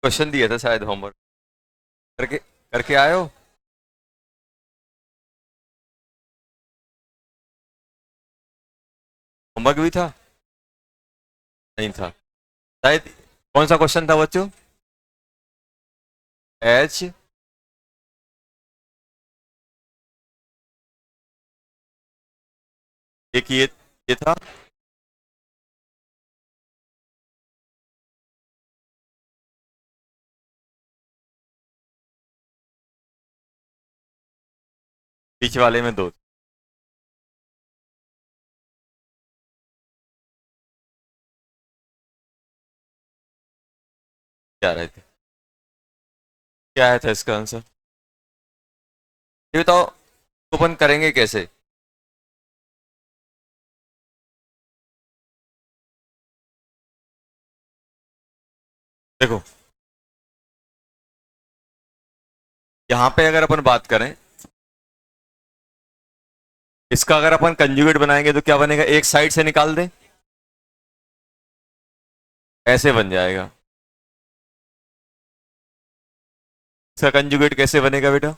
Question दिया था शायद होमवर्क करके करके आए हो। होमवर्क भी था। नहीं था शायद। कौन सा क्वेश्चन था बच्चों? एच। एक ये था। बीच वाले में दो। क्या रहे थे? क्या आया था इसका आंसर? ये बताओ। ओपन करेंगे कैसे? देखो, यहाँ पे अगर अपन बात करें, इसका अगर अपन कंजुगेट बनाएंगे तो क्या बनेगा? एक साइड से निकाल दे, ऐसे बन जाएगा। इसका कंजुगेट कैसे बनेगा बेटा?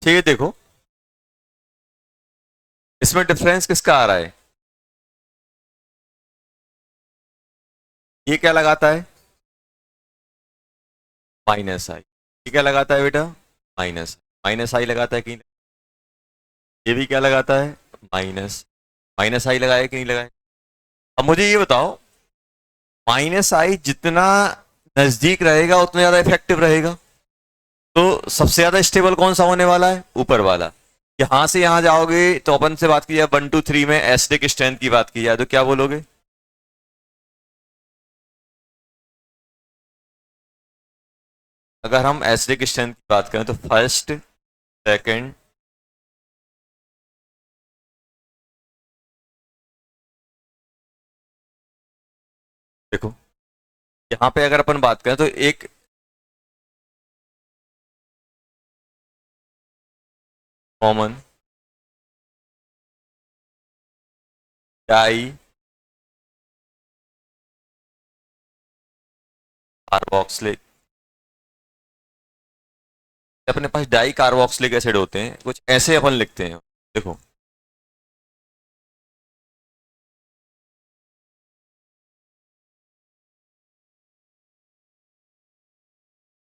ठीक है, देखो इसमें डिफरेंस किसका आ रहा है? ये क्या लगाता है? माइनस आई। ये क्या लगाता है बेटा? माइनस माइनस आई लगाता है कि नहीं? ये भी क्या लगाता है? माइनस माइनस आई लगाया कि नहीं लगाया? अब मुझे ये बताओ, माइनस आई जितना नजदीक रहेगा उतना ज्यादा इफेक्टिव रहेगा। तो सबसे ज्यादा स्टेबल कौन सा होने वाला है? ऊपर वाला। यहां से यहां जाओगे तो अपन से बात की जाए 1 2 3 में एसिडिक स्ट्रेंथ की बात की जाए तो क्या बोलोगे? अगर हम एसिडिक स्ट्रेंथ की बात करें तो फर्स्ट, सेकंड, देखो यहां पे अगर अपन बात करें तो एक कॉमन डाई कार्बोक्सिलिक, अपने पास डाई कार्बोक्सिलिक एसिड होते हैं कुछ ऐसे अपन लिखते हैं। देखो,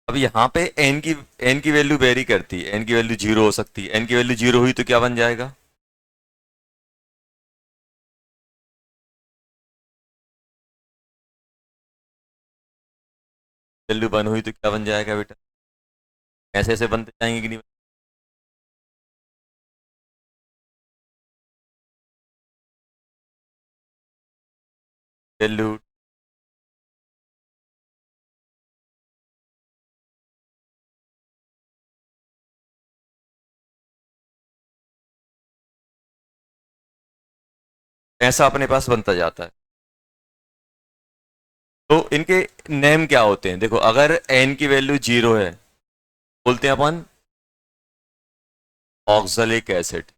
अब यहाँ पे एन की वैल्यू वेरी करती है। एन की वैल्यू जीरो हो सकती है। एन की वैल्यू जीरो हुई तो क्या बन जाएगा? वैल्यू वन हुई तो क्या बन जाएगा बेटा? ऐसे ऐसे बनते जाएंगे कि नहीं? वैल्यू ऐसा अपने पास बनता जाता है। तो इनके नेम क्या होते हैं? देखो, अगर एन की वैल्यू जीरो है बोलते हैं अपन ऑक्सैलिक एसिड।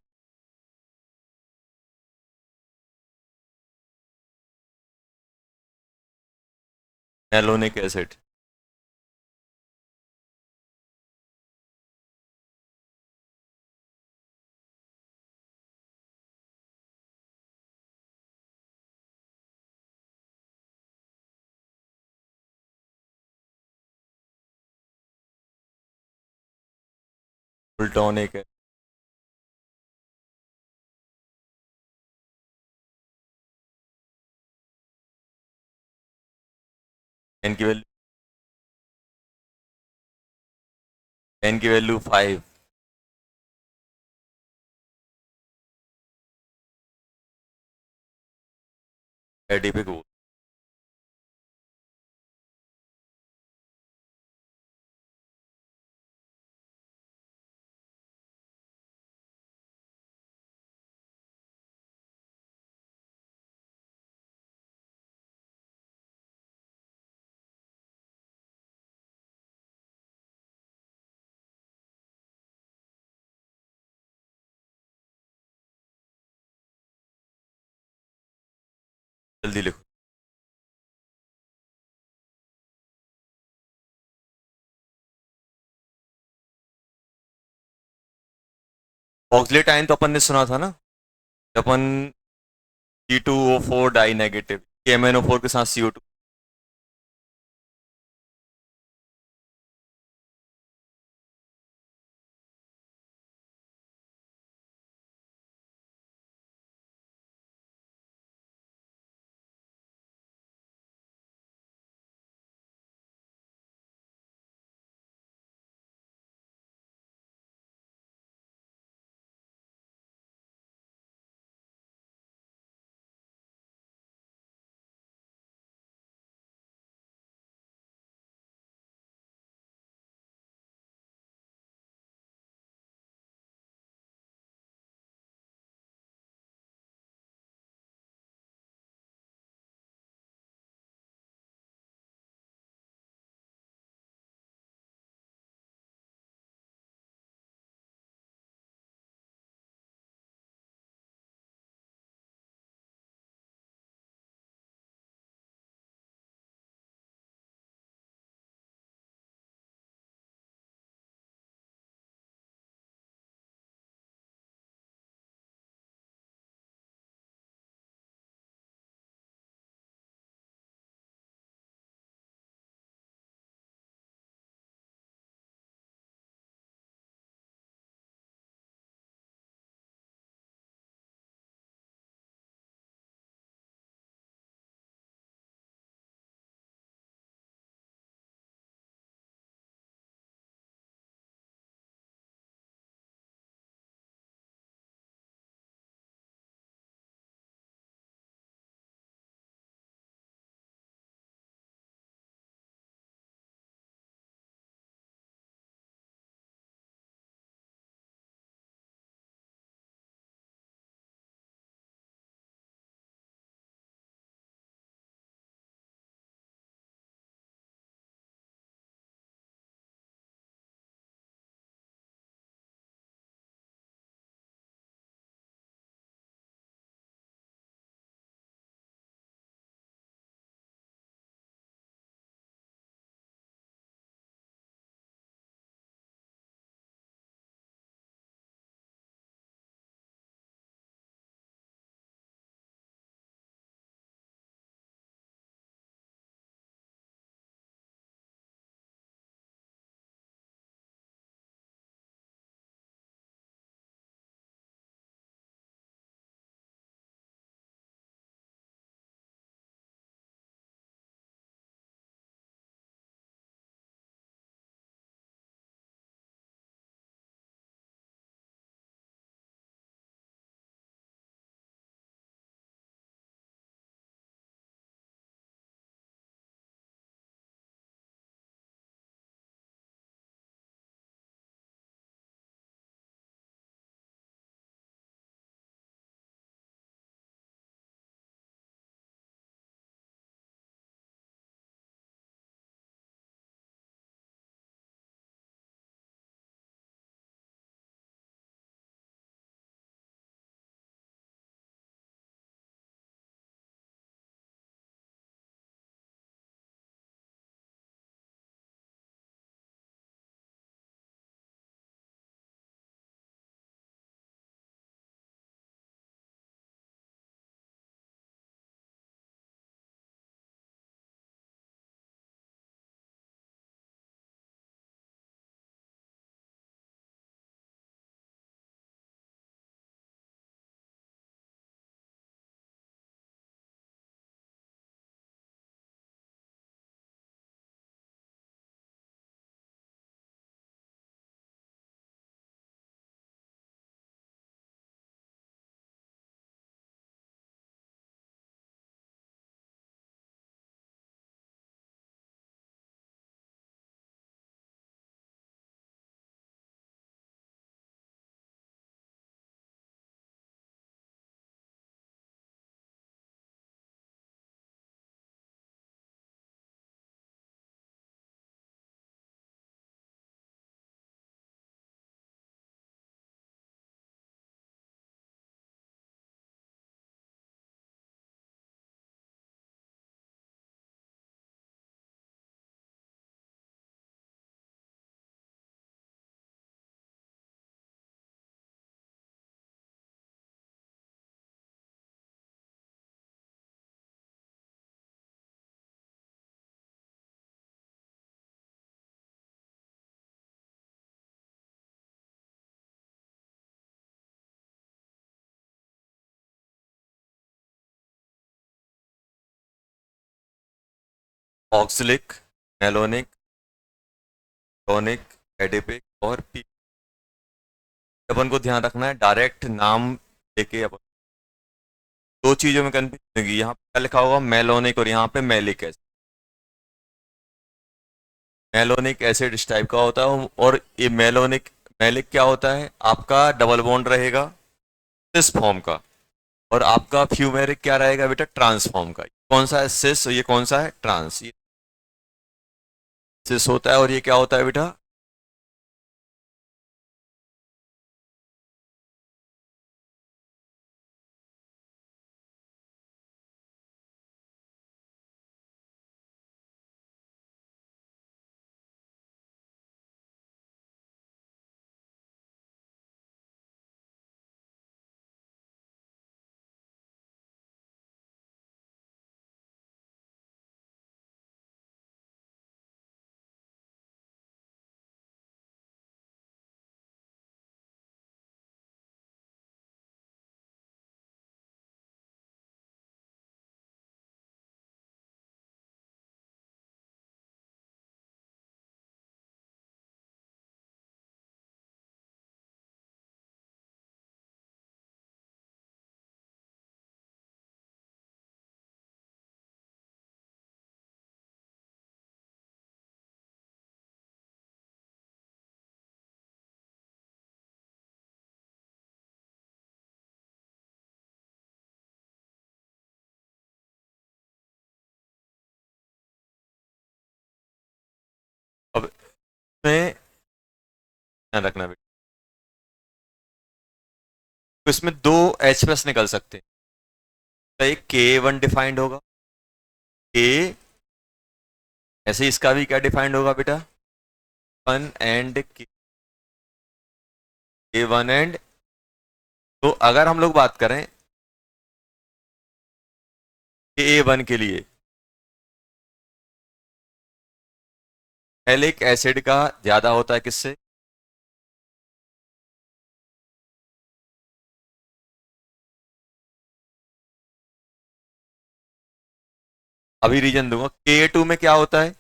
एलोनिक एसिड। फुलटोनिक है। एन की वैल्यू एन की वैल्यू 5। एडिपिक। जल्दी लिखो। ऑक्सलेट आयन तो अपन ने सुना था ना, जब अपन C2O4 डाई नेगेटिव MnO4 के साथ CO2 oxalic, malonic, tonic, adipic और पी। अपन को ध्यान रखना है, डायरेक्ट नाम लेके अपन दो चीजों में कंफ्यूज होगी। यहाँ पे क्या लिखा होगा, मेलोनिक, और यहाँ पे मेलिक एसिड। मेलोनिक एसिड इस टाइप का होता है, और ये मेलोनिक, मेलिक क्या होता है, आपका डबल बॉन्ड रहेगा सिस फॉर्म का, और आपका फ्यूमेरिक क्या रहेगा बेटा, ट्रांस फॉर्म का। कौन सा है सिस और ये कौन सा है ट्रांस। ये सिस होता है और ये क्या होता है बेटा। अब इसमें ध्यान रखना बेटा, तो इसमें दो एच प्लस निकल सकते हैं। तो एक K1 डिफाइंड होगा, के, ऐसे इसका भी क्या डिफाइंड होगा बेटा, वन एंड K1 एंड। तो अगर हम लोग बात करें K1 के लिए, मैलिक एसिड का ज्यादा होता है किससे, अभी रीजन दूंगा। K2 में क्या होता है,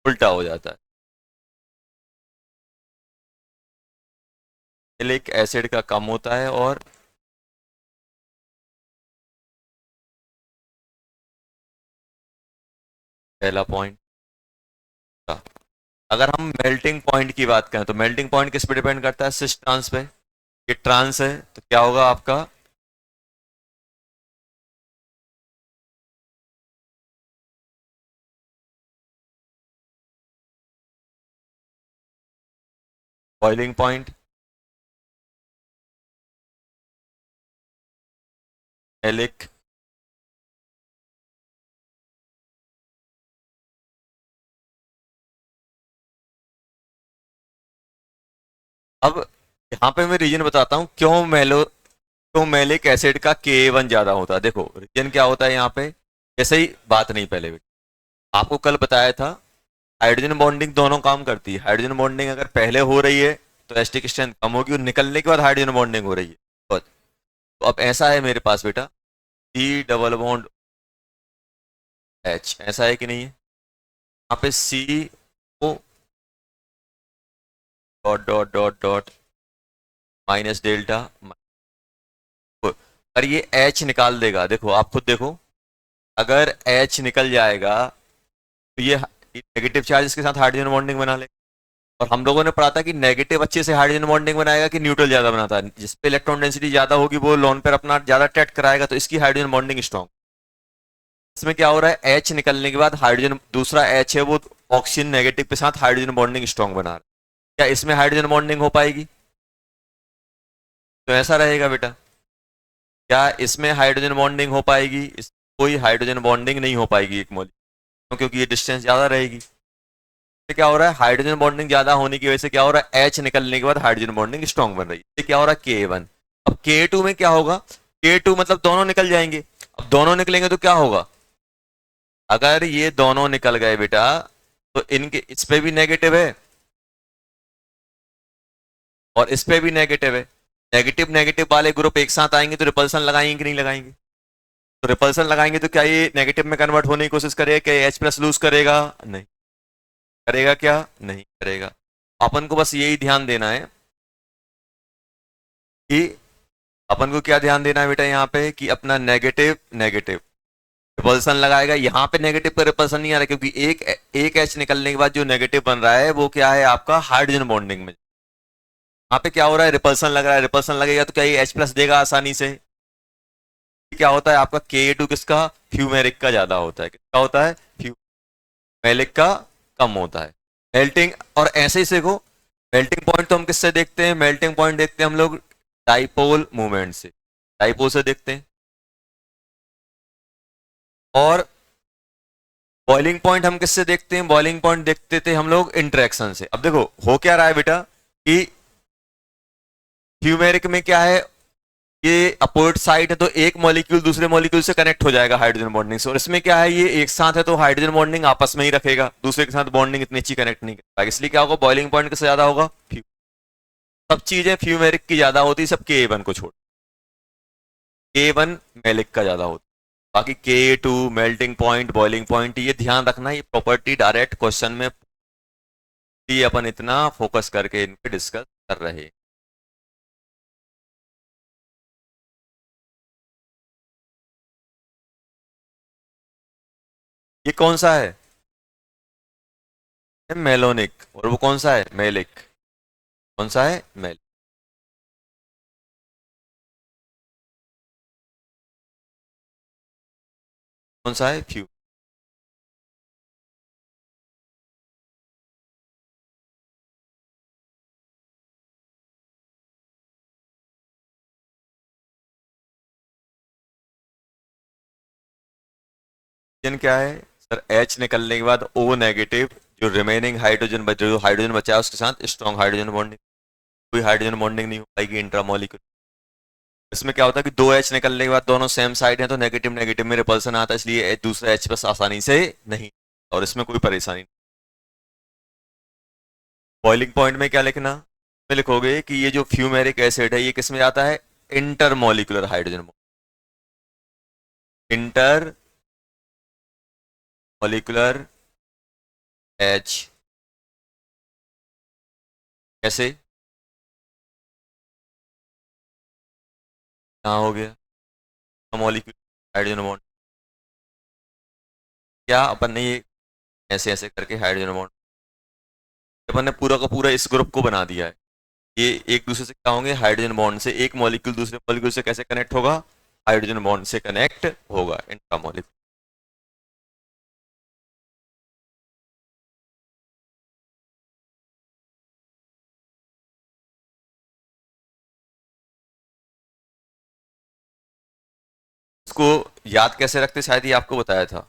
उल्टा हो जाता है, मैलिक एसिड का कम होता है। और पहला पॉइंट, अगर हम मेल्टिंग पॉइंट की बात करें तो मेल्टिंग पॉइंट किस पे डिपेंड करता है, सिस ट्रांस पे। ये ट्रांस है तो क्या होगा आपका, बॉइलिंग पॉइंट, मैलिक, अब यहाँ पे मैं रीजन बताता हूँ क्यों मैलिक एसिड का K1 ज्यादा होता है। देखो रीजन क्या होता है यहाँ पे, ऐसे ही बात नहीं पहले बेटा, आपको कल बताया था हाइड्रोजन बॉन्डिंग दोनों काम करती है। हाइड्रोजन बॉन्डिंग अगर पहले हो रही है तो एस्टिक स्ट्रेंथ कम होगी, और निकलने के बाद हाइड्रोजन बॉन्डिंग हो रही है तो अब ऐसा है मेरे पास बेटा, सी डबल बॉन्ड एच, ऐसा है कि नहीं है। यहाँ पे C O dot dot dot dot minus delta, और ये एच निकाल देगा। देखो आप खुद देखो, अगर एच निकल जाएगा तो ये नेगेटिव चार्ज इसके साथ हाइड्रोजन बॉन्डिंग बना लेगा। और हम लोगों ने पढ़ा था कि नेगेटिव अच्छे से हाइड्रोजन बॉन्डिंग बनाएगा कि न्यूट्रल ज्यादा बनाता है। जिस पे इलेक्ट्रॉन डेंसिटी ज्यादा होगी वो लोन पर अपना ज्यादा अट्रैक्ट कराएगा, तो इसकी हाइड्रोजन बॉन्डिंग स्ट्रॉन्ग। इसमें क्या हो रहा है, एच निकलने के बाद हाइड्रोजन, दूसरा एच है वो ऑक्सीजन नेगेटिव के साथ हाइड्रोजन बॉन्डिंग स्ट्रॉन्ग बना रहा है। क्या इसमें हाइड्रोजन बॉन्डिंग हो पाएगी, तो ऐसा रहेगा बेटा। क्या इसमें हाइड्रोजन बॉन्डिंग हो पाएगी, कोई हाइड्रोजन बॉन्डिंग नहीं हो पाएगी एक मॉलिक्यूल, क्योंकि ये डिस्टेंस ज्यादा रहेगी। तो क्या हो रहा है, हाइड्रोजन बॉन्डिंग ज्यादा होने की वजह से क्या हो रहा है, एच निकलने के बाद हाइड्रोजन बॉन्डिंग स्ट्रॉन्ग बन रही है। ये क्या हो रहा है, K1। अब K2 में क्या होगा, K2 मतलब दोनों निकल जाएंगे। अब दोनों निकलेंगे तो क्या होगा, अगर ये दोनों निकल गए बेटा तो इनके इस पे भी नेगेटिव है और इस पे भी नेगेटिव है। नेगेटिव नेगेटिव वाले ग्रुप एक साथ आएंगे तो रिपल्सन लगाएंगे कि नहीं लगाएंगे, तो रिपल्सन लगाएंगे तो क्या ये नेगेटिव में कन्वर्ट होने की कोशिश करेगा, क्या एच प्लस लूज करेगा? नहीं करेगा। क्या नहीं करेगा। अपन को बस यही ध्यान देना है कि अपन को क्या ध्यान देना है बेटा यहाँ पे कि अपना नेगेटिव नेगेटिव रिपल्सन लगाएगा। यहाँ पे नेगेटिव का रिपल्सन नहीं आ रहा क्योंकि एक एच निकलने के बाद जो नेगेटिव बन रहा है वो क्या है आपका हाइड्रोजन बॉन्डिंग में। यहाँ पे क्या हो रहा है, रिपल्सन लग रहा है। रिपल्सन लगेगा तो क्या ये एच प्लस देगा आसानी से? क्या होता है आपका Ka2 किसका, फ्यूमेरिक का ज्यादा होता है। किसका होता है, फ्यूमेरिक का कम होता है। मेल्टिंग और ऐसे ही देखो, मेल्टिंग पॉइंट तो हम किससे देखते हैं, मेल्टिंग पॉइंट देखते हैं हम लोग डाइपोल मूवमेंट से, डाइपोल से देखते हैं। और बॉइलिंग पॉइंट हम किससे देखते हैं, बॉइलिंग पॉइंट देखते थे हम लोग इंटरेक्शन से। अब देखो हो क्या रहा है बेटा कि फ्यूमेरिक में क्या है, ये अपोजिट साइड है तो एक मॉलिक्यूल दूसरे मॉलिक्यूल से कनेक्ट हो जाएगा हाइड्रोजन बॉन्डिंग से। और इसमें क्या है, ये एक साथ है तो हाइड्रोजन बॉन्डिंग आपस में ही रखेगा, दूसरे के साथ बॉन्डिंग इतनी अच्छी कनेक्ट नहीं कर पाएगा। इसलिए क्या होगा, बॉइलिंग पॉइंट किससे ज्यादा होगा, सब चीजें फ्यूमेरिक की ज्यादा होती है, सब Ka1 को छोड़, Ka1 मेलिक का ज्यादा होता है। बाकी Ka2 melting point boiling point ये ध्यान रखना, ये प्रॉपर्टी डायरेक्ट क्वेश्चन में ये अपन इतना फोकस करके इन पे डिस्कस कर रहे हैं। ये कौन सा है, मेलोनिक, और वो कौन सा है, मेलिक। कौन सा है, मेलिक। कौन सा है, फ्यू। ऑक्सीजन क्या है सर, H निकलने के बाद O नेगेटिव, जो रिमेनिंग हाइड्रोजन बचे, जो हाइड्रोजन बचा है उसके साथ स्ट्रॉन्ग हाइड्रोजन बॉन्डिंग, कोई हाइड्रोजन बॉन्डिंग नहीं हो पाएगी इंट्रामोलिक्यूलर। इसमें क्या होता है कि दो H निकलने के बाद दोनों सेम साइड हैं तो नेगेटिव नेगेटिव में रिपल्सन आता है, इसलिए दूसरा H बस आसानी से नहीं, और इसमें कोई परेशानी नहीं। बॉइलिंग पॉइंट में क्या लिखना, में लिखोगे कि ये जो फ्यूमेरिक एसिड है ये किसमें आता है, intermolecular hydrogen, inter molecular H. कैसे, कहाँ हो गया मॉलिक्यूलर हाइड्रोजन बॉन्ड, क्या अपन ने ये ऐसे ऐसे करके हाइड्रोजन बॉन्ड, अपन ने पूरा का पूरा इस ग्रुप को बना दिया है। ये एक दूसरे से क्या होंगे, हाइड्रोजन बॉन्ड से, एक मॉलिक्यूल दूसरे मॉलिक्यूल से कैसे कनेक्ट होगा, हाइड्रोजन बॉन्ड से कनेक्ट होगा इंट्रामॉलिक्यूलर। इसको याद कैसे रखते, शायद ये आपको बताया था।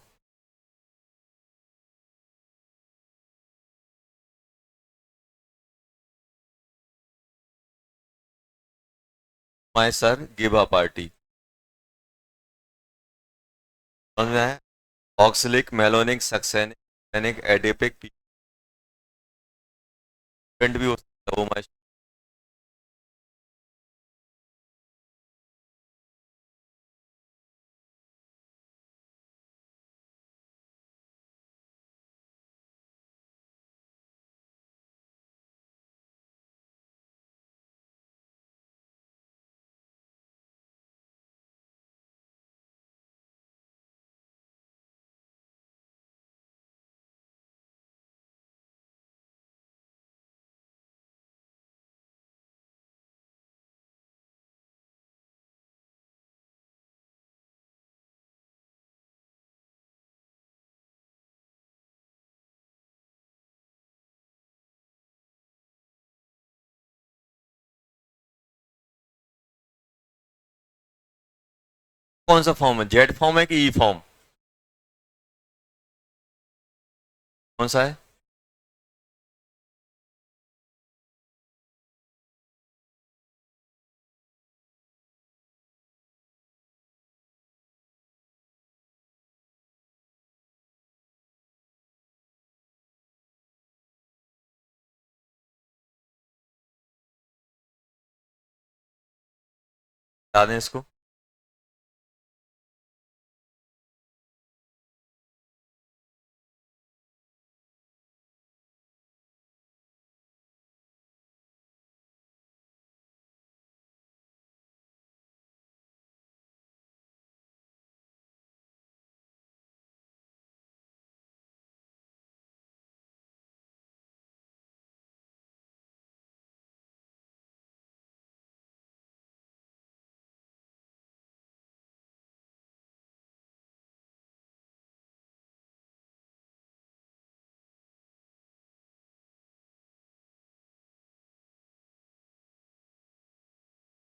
My sir give a party, समझ में आया, ऑक्सलिक मेलोनिक सक्सेनिक एडिपिक भी हो सकता है वो माई। कौन सा फॉर्म है, जेड फॉर्म है कि ई फॉर्म, कौन सा है? बता दें इसको।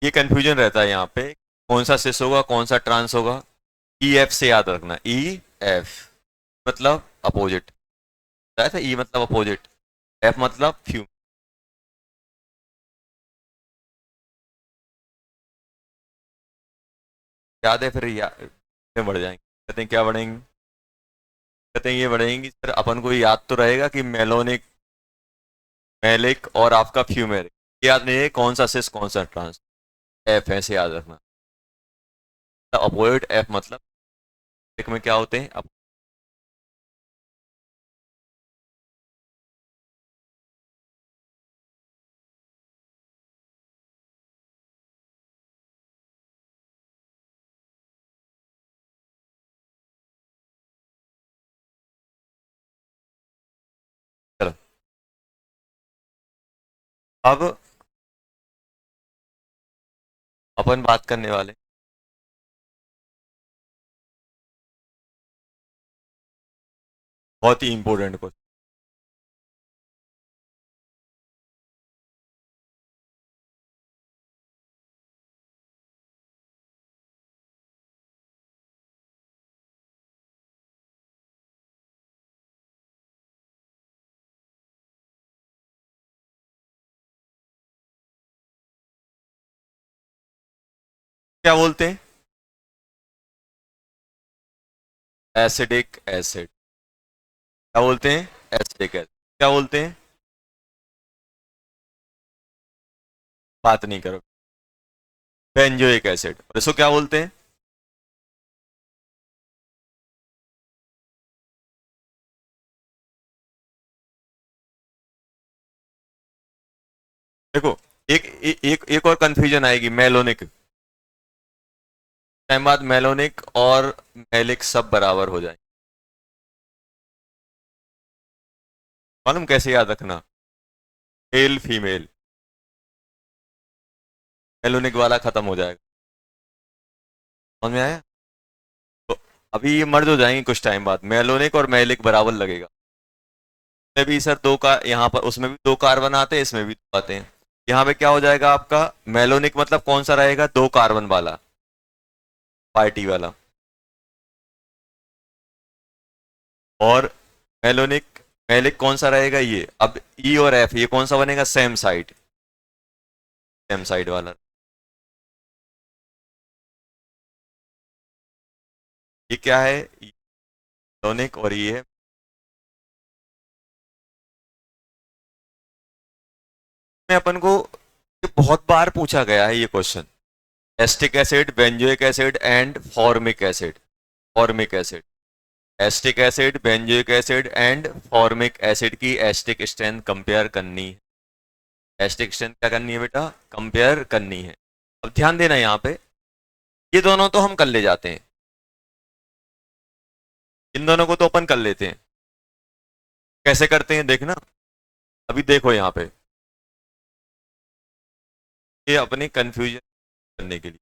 ये कंफ्यूजन रहता है यहाँ पे, कौन सा सिस होगा कौन सा ट्रांस होगा। ई एफ से याद रखना, ई एफ मतलब अपोजिट, था ई मतलब अपोजिट, एफ मतलब फ्यू। याद है फिर बढ़ जाएंगे, कहते हैं क्या बढ़ेंगे, कहते हैं ये बढ़ेंगी सर, अपन को याद तो रहेगा कि मेलोनिक, मेलिक और आपका फ्यूमेरिक, याद नहीं है कौन सा सिस कौन सा ट्रांस, एफ ऐसे याद रखना। अपोजिट एफ मतलब एक में क्या होते हैं अब। चलो अब अपन बात करने वाले, बहुत ही इंपॉर्टेंट क्वेश्चन। क्या बोलते हैं, एसिडिक एसिड, क्या बोलते हैं, एसिडिक एसिड, क्या बोलते हैं, बात नहीं करो, बेंजोइक एसिड, और इसको क्या बोलते हैं। देखो एक और कंफ्यूजन आएगी, मेलोनिक टाइम बाद मेलोनिक और मेलिक सब बराबर हो जाए, मालूम कैसे याद रखना, मेल फीमेल, मेलोनिक वाला खत्म हो जाएगा, समझ में आया। तो अभी ये मर्ज हो जाएंगे कुछ टाइम बाद, मेलोनिक और मेलिक बराबर लगेगा, उसमें भी सर दो का यहाँ पर, उसमें भी दो कार्बन आते हैं इसमें भी दो आते हैं, यहाँ पे क्या हो जाएगा आपका, मेलोनिक मतलब कौन सा रहेगा, दो कार्बन वाला, पार्टी वाला, और मेलोनिक मेलिक कौन सा रहेगा ये, अब ई और एफ ये कौन सा बनेगा, सेम साइड वाला, ये क्या है, मेलोनिक और ये है। में अपन को ये बहुत बार पूछा गया है ये question, acetic acid, benzoic acid and formic acid, formic acid, acetic acid, benzoic acid and formic acid की एस्टिक स्ट्रेंथ कंपेयर करनी है, एस्टिक स्ट्रेंथ क्या करनी है बेटा, कंपेयर करनी है। अब ध्यान देना यहाँ पे, ये दोनों तो हम कर ले जाते हैं, इन दोनों को तो अपन कर लेते हैं, कैसे करते हैं देखना, अभी देखो यहाँ पे, ये अपने कंफ्यूजन करने के लिए,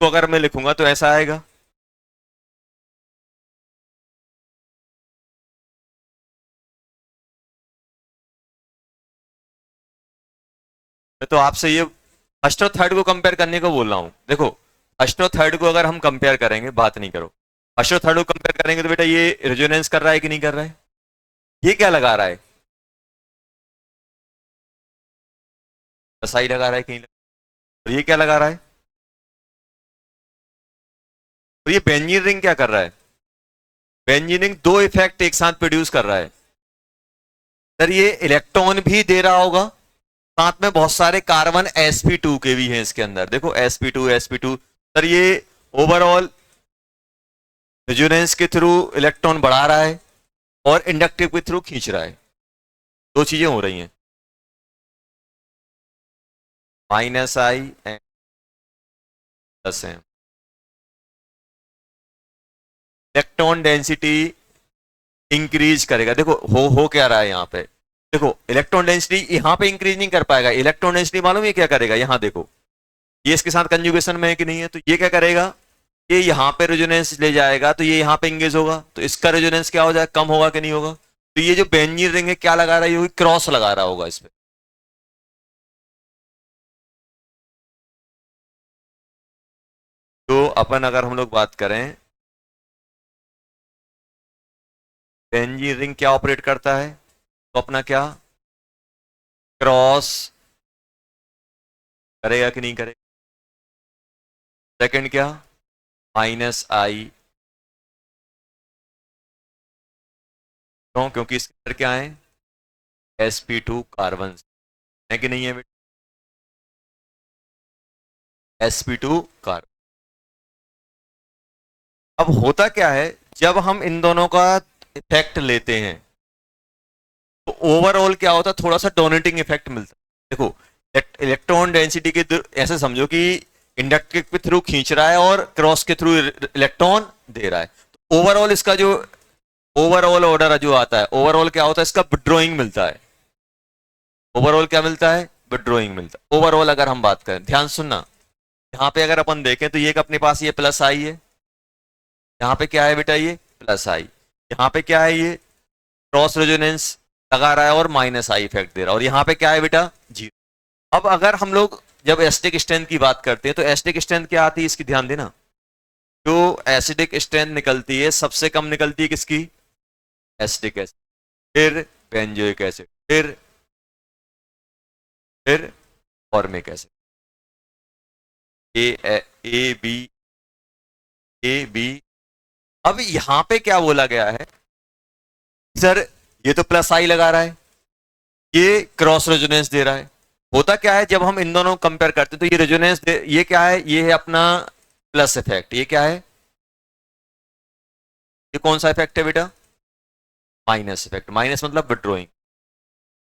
तो अगर मैं लिखूंगा तो ऐसा आएगा, मैं तो आपसे ये फर्स्ट और थर्ड को कंपेयर करने को बोल रहा हूं, देखो फर्स्ट और थर्ड को अगर हम कंपेयर करेंगे, बात नहीं करो, फर्स्ट और थर्ड को कंपेयर करेंगे तो बेटा ये रेजोनेंस कर रहा है कि नहीं कर रहा है, ये क्या लगा रहा है, सही लगा रहा है कि नहीं लगा, और ये क्या लगा रहा है, तो ये बेंजीन रिंग क्या कर रहा है, बेंजीन रिंग दो इफेक्ट एक साथ प्रोड्यूस कर रहा है, सर ये इलेक्ट्रॉन भी दे रहा होगा, साथ में बहुत सारे कार्बन sp2 के भी हैं इसके अंदर, देखो sp2 सर ये ओवरऑल रेजोनेंस के थ्रू इलेक्ट्रॉन बढ़ा रहा है और इंडक्टिव के थ्रू खींच रहा है, दो चीजें हो रही हैं, माइनस आई एंड प्लस है, इलेक्ट्रॉन डेंसिटी इंक्रीज करेगा, देखो हो क्या रहा है यहाँ पे, देखो इलेक्ट्रॉन डेंसिटी यहाँ पे इंक्रीज नहीं कर पाएगा, इलेक्ट्रॉन डेंसिटी मालूम है क्या करेगा, यहाँ देखो ये इसके साथ कंजुगेशन में है कि नहीं है, तो ये क्या करेगा, ये यहाँ पे रेजोनेंस ले जाएगा तो ये यहाँ पे इंगेज होगा, तो इसका रेजोनेंस क्या हो जाएगा, कम होगा कि नहीं होगा, तो ये जो बेंजीन रिंग है क्या लगा रहा है, ये क्रॉस लगा रहा होगा इस पे, अपन अगर हम लोग बात करें, बेंजीन रिंग क्या ऑपरेट करता है, तो अपना क्या क्रॉस करेगा कि नहीं करेगा। सेकंड क्या, माइनस आई, क्यों, क्योंकि इसके अंदर क्या है, sp2 कार्बन है कि नहीं है बेटा, sp2 कार्बन। अब होता क्या है, जब हम इन दोनों का इफेक्ट लेते हैं तो ओवरऑल क्या होता है, थोड़ा सा डोनेटिंग इफेक्ट मिलता है। देखो, इलेक्ट्रॉन डेंसिटी के ऐसे समझो कि इंडक्टिव के थ्रू खींच रहा है और क्रॉस के थ्रू इलेक्ट्रॉन दे रहा है, तो ओवरऑल इसका जो ओवरऑल ऑर्डर जो आता है, ओवरऑल क्या होता है, इसका विड्रॉइंग मिलता है। ओवरऑल क्या मिलता है, विड्रॉइंग मिलता है। ओवरऑल अगर हम बात करें, ध्यान सुनना, यहाँ पे अगर अपन देखें तो ये अपने पास ये प्लस आई है, यहाँ पे क्या है बेटा, ये प्लस आई, यहाँ पे क्या है, ये क्रॉस रेजोनेंस लगा रहा है और माइनस आई इफेक्ट दे रहा है, और यहाँ पे क्या है बेटा, जीरो। अब अगर हम लोग जब एसिडिक स्ट्रेंथ की बात करते हैं तो एसिडिक स्ट्रेंथ क्या आती है, इसकी ध्यान देना, जो एसिडिक स्ट्रेंथ निकलती है सबसे कम निकलती है किसकी, एसिडिक एसिड, फिर बेंजोइक एसिड, फिर formic acid, A A B, A B. अब यहां पे क्या बोला गया है सर, ये तो प्लस आई लगा रहा है, ये क्रॉस रेजोनेंस दे रहा है। होता क्या है, जब हम इन दोनों को कंपेयर करते हैं तो ये रेजोनेंस ये क्या है, ये है अपना प्लस इफेक्ट, ये क्या है, ये कौन सा इफेक्ट है बेटा, माइनस इफेक्ट, माइनस मतलब विड्रॉइंग।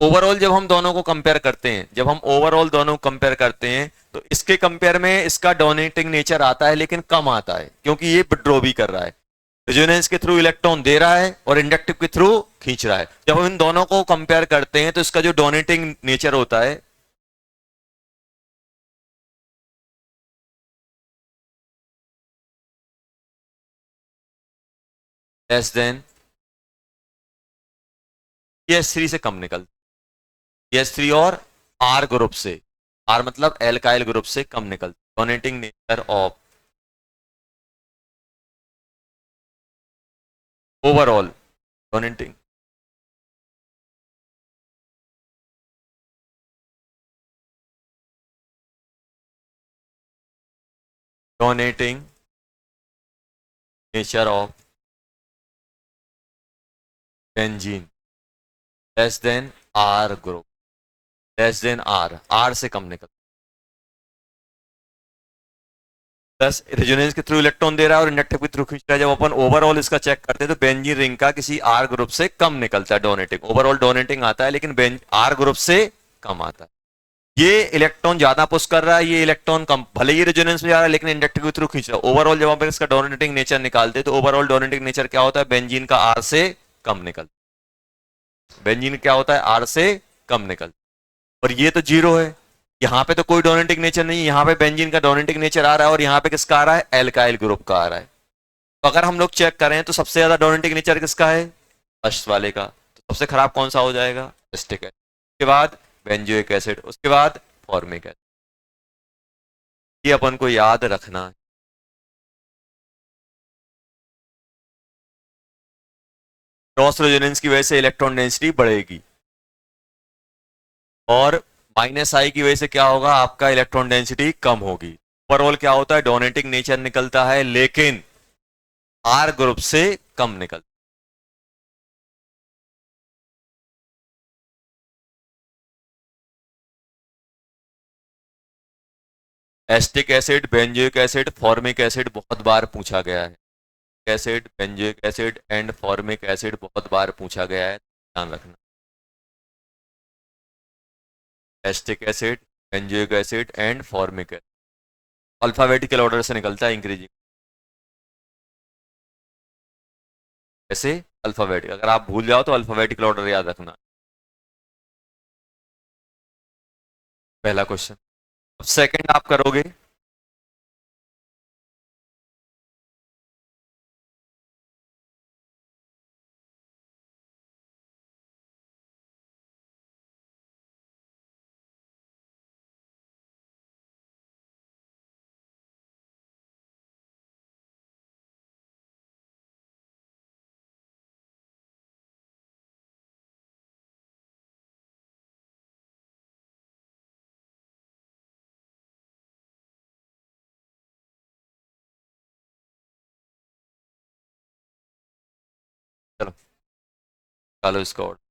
ओवरऑल जब हम दोनों को कंपेयर करते हैं, जब हम ओवरऑल दोनों को कंपेयर करते हैं तो इसके कंपेयर में इसका डोनेटिंग नेचर आता है लेकिन कम आता है, क्योंकि ये विड्रॉ भी कर रहा है, रेजोनेंस के थ्रू इलेक्ट्रॉन दे रहा है और इंडक्टिव के थ्रू खींच रहा है। जब हम इन दोनों को कंपेयर करते हैं तो इसका जो डोनेटिंग नेचर होता है, लेस देन, PS3 से कम निकलता, PS3 और आर ग्रुप से, आर मतलब एल्काइल ग्रुप से कम निकलता, donating nature of overall donating, donating nature of benzene less than R group, less than R, R से कम निकलता, प्लस रेजोनेंस के थ्रू इलेक्ट्रॉन दे रहा है और इंडक्टिव के थ्रू खींच रहा है। जब अपन ओवरऑल इसका चेक करते हैं तो बेंजीन रिंग का किसी आर ग्रुप से कम निकलता है डोनेटिंग, ओवरऑल डोनेटिंग आता है लेकिन आर ग्रुप से कम आता है। ये इलेक्ट्रॉन ज्यादा पुश कर रहा है, ये इलेक्ट्रॉन कम, भले ही रेजोनेंस में जा रहा है लेकिन इंडक्टिव के थ्रू खींच रहा है। ओवरऑल जब अपन इसका डोनेटिंग नेचर निकालते हैं तो ओवरऑल डोनेटिंग नेचर क्या होता है, बेंजीन का आर से कम निकलता है, बेंजीन क्या होता है, आर से कम निकलता है। और ये तो जीरो है, यहाँ पे तो कोई डोनेटिंग नेचर नहीं है, यहाँ पे बेंजीन का डोनेटिंग नेचर आ रहा है और यहाँ पे किसका आ रहा है, एल्काइल ग्रुप का आ रहा है। तो अगर हम लोग चेक करें तो सबसे ज्यादा डोनेटिंग नेचर किसका है, फर्स्ट वाले का, तो सबसे खराब कौन सा हो जाएगा, एसिटिक एसिड, उसके बाद बेंजोइक एसिड, उसके बाद फॉर्मिक एसिड। ये अपन को याद रखना है। क्रॉस रेजोनेंस की वजह से इलेक्ट्रॉन डेंसिटी बढ़ेगी और माइनस आई की वजह से क्या होगा, आपका इलेक्ट्रॉन डेंसिटी कम होगी। ओवरऑल क्या होता है, डोनेटिंग नेचर निकलता है लेकिन आर ग्रुप से कम निकलता है। Acetic acid, benzoic acid, formic acid बहुत बार पूछा गया है, acid, benzoic acid and formic acid बहुत बार पूछा गया है, ध्यान रखना। Acetic acid, benzoic acid and formic acid alphabetical order से निकलता है, इंक्रीजिंग ऐसे, अल्फाबेटिक, अगर आप भूल जाओ तो अल्फाबेटिकल ऑर्डर याद रखना। पहला क्वेश्चन। अब सेकंड आप करोगे, निकालो इसका ऑर्डर।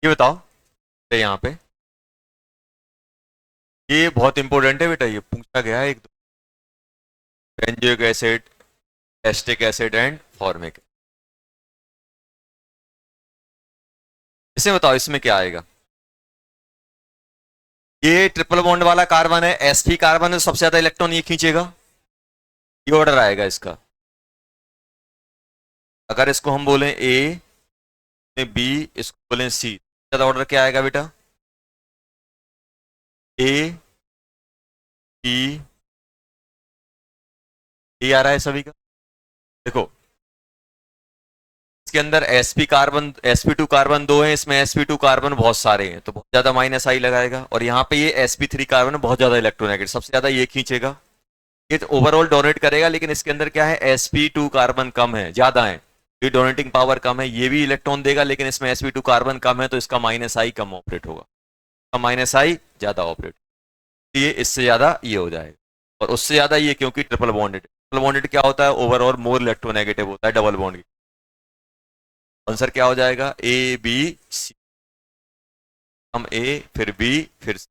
ये बताओ, यहाँ पे ये बहुत इंपॉर्टेंट है बेटा, ये पूछा गया है एक। Benzoic acid, acetic acid and formic. इसे बताओ इसमें क्या आएगा। ये ट्रिपल बॉन्ड वाला कार्बन है, sp कार्बन है, सबसे ज्यादा इलेक्ट्रॉन ये खींचेगा, ये ऑर्डर आएगा इसका। अगर इसको हम बोले ए, बी, इसको बोले सी, ज्यादा ऑर्डर क्या आएगा बेटा? ए, बी, ए आ रहा है सभी का। देखो इसके अंदर sp कार्बन, sp2 कार्बन दो है, इसमें sp2 कार्बन बहुत सारे हैं, तो बहुत ज्यादा माइनस आई लगाएगा। और यहाँ पे ये sp3 कार्बन बहुत ज्यादा इलेक्ट्रोनेगेटिव, सबसे ज्यादा ये खींचेगा, ये तो ओवरऑल डोनेट करेगा। लेकिन इसके अंदर क्या है, sp2 कार्बन कम है, ज्यादा है, ये डोनेटिंग पावर कम है, ये भी इलेक्ट्रॉन देगा, लेकिन इसमें sp2 कार्बन कम है, तो इसका माइनस आई कम ऑपरेट होगा, माइनस आई ज्यादा ऑपरेट, ये इससे ज्यादा ये हो जाएगा। और उससे ज्यादा ये, क्योंकि ट्रिपल बॉन्डेड, ट्रिपल बॉन्डेड क्या होता है, ओवरऑल मोर इलेक्ट्रोनेगेटिव होता है डबल बॉन्ड की। आंसर क्या हो जाएगा, ए बी सी। हम ए फिर बी फिर C.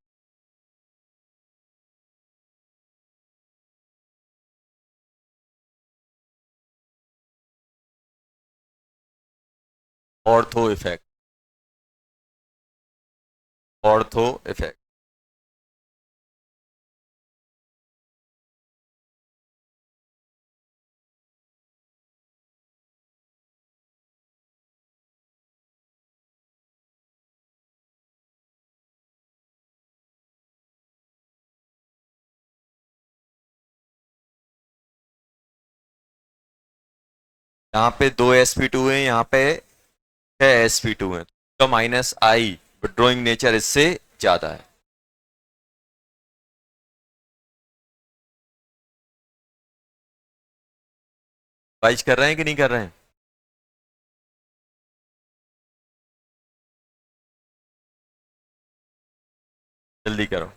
Ortho effect, ortho effect. यहाँ पे दो sp2 है, यहाँ पे 6 sp2 है, तो माइनस आई विड्रॉइंग नेचर इससे ज्यादा है। वाइज कर रहे हैं कि नहीं कर रहे हैं? जल्दी करो।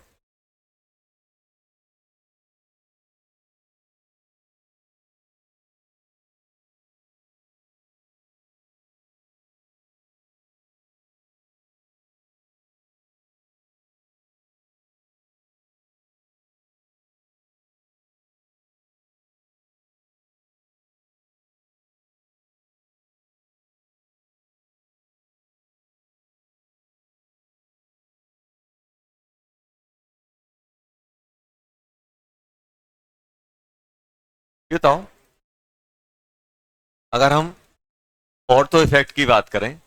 ये बताओ, अगर हम ऑर्थो इफेक्ट की बात करें,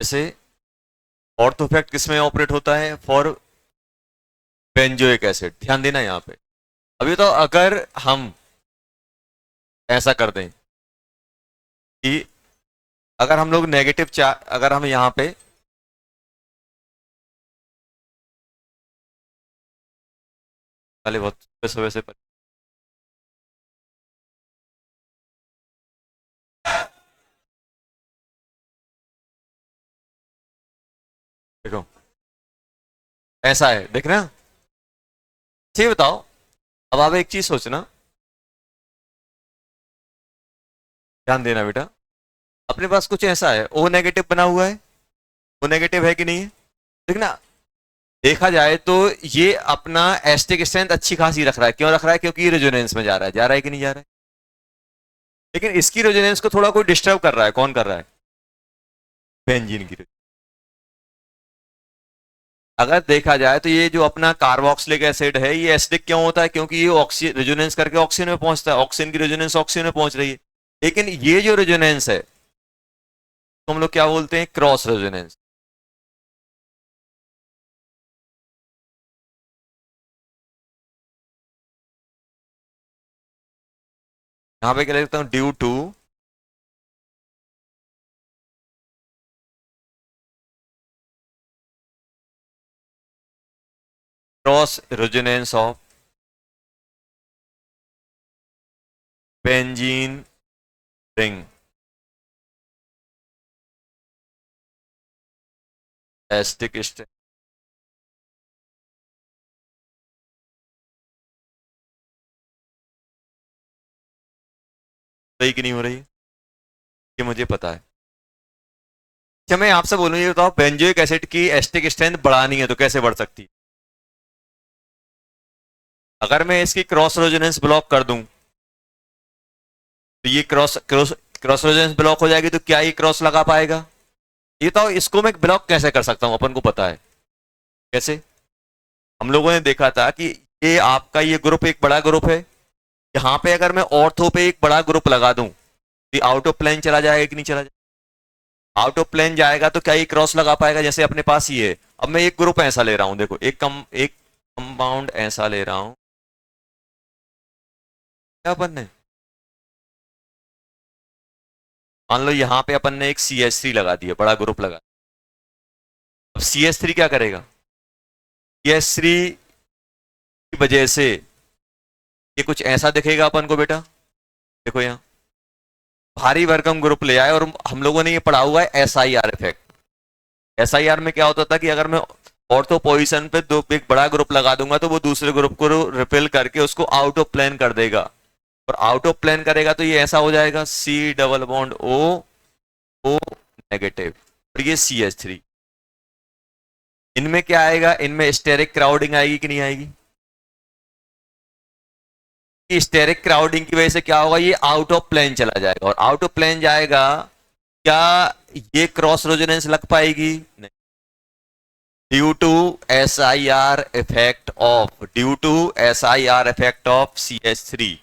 जैसे ऑर्थो इफेक्ट किस में ऑपरेट होता है? For benzoic acid. ध्यान देना यहाँ पे। अभी तो अगर हम ऐसा कर दें कि अगर हम लोग नेगेटिव चार्ज, अगर हम यहाँ पे पहले बहुत सुबह से देखो ऐसा है, देख रहे हैं? ठीक बताओ। अब आप एक चीज सोचना, ध्यान देना बेटा। अपने पास कुछ ऐसा है, ओ नेगेटिव बना हुआ है, ओ नेगेटिव है कि नहीं है? देखना, देखा जाए तो ये अपना एस्टिक स्ट्रेंथ अच्छी खासी रख रहा है। क्यों रख रहा है? क्योंकि ये रेजोनेंस में जा रहा है कि नहीं जा रहा है? लेकिन इसकी रेजोनेंस को थोड़ा कोई डिस्टर्ब कर रहा है। कौन कर रहा है? बेंजीन की। अगर देखा जाए तो ये जो अपना कार्बोक्सिलिक एसिड है, ये एसिडिक क्यों होता है? क्योंकि ये ऑक्सीजन रेजोनेंस करके ऑक्सीजन में पहुंचता है, ऑक्सीजन की रेजोनेंस ऑक्सीजन में पहुंच रही है। लेकिन ये जो रेजोनेंस है तो हम लोग क्या बोलते हैं? Cross resonance. यहां पे क्या लिखता हूं? Due to cross resonance of benzene ring acidic strength. सही कि नहीं हो रही? ये मुझे पता है। अच्छा, मैं आपसे बोलूं, ये बताओ, बेंजोइक एसिड की एसिडिक स्ट्रेंथ बढ़ानी है तो कैसे बढ़ सकती है? अगर मैं इसकी क्रॉस रेजोनेंस ब्लॉक कर दूं तो ये cross cross cross resonance block हो जाएगी, तो क्या ये क्रॉस लगा पाएगा? ये तो इसको मैं ब्लॉक कैसे कर सकता हूं? अपन को पता है कैसे। हम लोगों ने देखा था कि ये आपका ये ग्रुप एक बड़ा ग्रुप है। यहां पे अगर मैं ऑर्थो पे एक बड़ा ग्रुप लगा दूं तो आउट ऑफ प्लेन चला जाएगा कि नहीं चला जाएगा? आउट ऑफ प्लेन जाएगा तो क्या ये क्रॉस लगा पाएगा? जैसे अपने पास ये है, अब मैं एक ग्रुप ऐसा ले रहा हूं, देखो एक कंपाउंड ऐसा ले रहा हूं। क्या अपन ने, मान लो यहां पे अपन ने एक CH3 लगा दिया, बड़ा ग्रुप लगा। अब CH3 क्या करेगा? CH3 की वजह से ये कुछ ऐसा दिखेगा अपन को बेटा। देखो यहाँ भारी भरकम ग्रुप ले आए, और हम लोगों ने ये पढ़ा हुआ है SIR इफेक्ट। SIR में क्या होता था कि अगर मैं ऑर्थो पोजीशन पे दो एक बड़ा ग्रुप लगा दूंगा तो वो दूसरे ग्रुप को रिपेल करके उसको आउट ऑफ प्लेन कर देगा, और आउट ऑफ प्लेन करेगा तो ये ऐसा हो जाएगा C double bond O negative, और ये CH3। इनमें क्या आएगा? इनमें स्टेरिक क्राउडिंग आएगी कि नहीं आएगी? स्टेरिक क्राउडिंग की वजह से क्या होगा? ये आउट ऑफ प्लेन चला जाएगा, और आउट ऑफ प्लेन जाएगा, क्या ये क्रॉस रेजोनेंस लग पाएगी? नहीं। Due to S I R effect of CH3,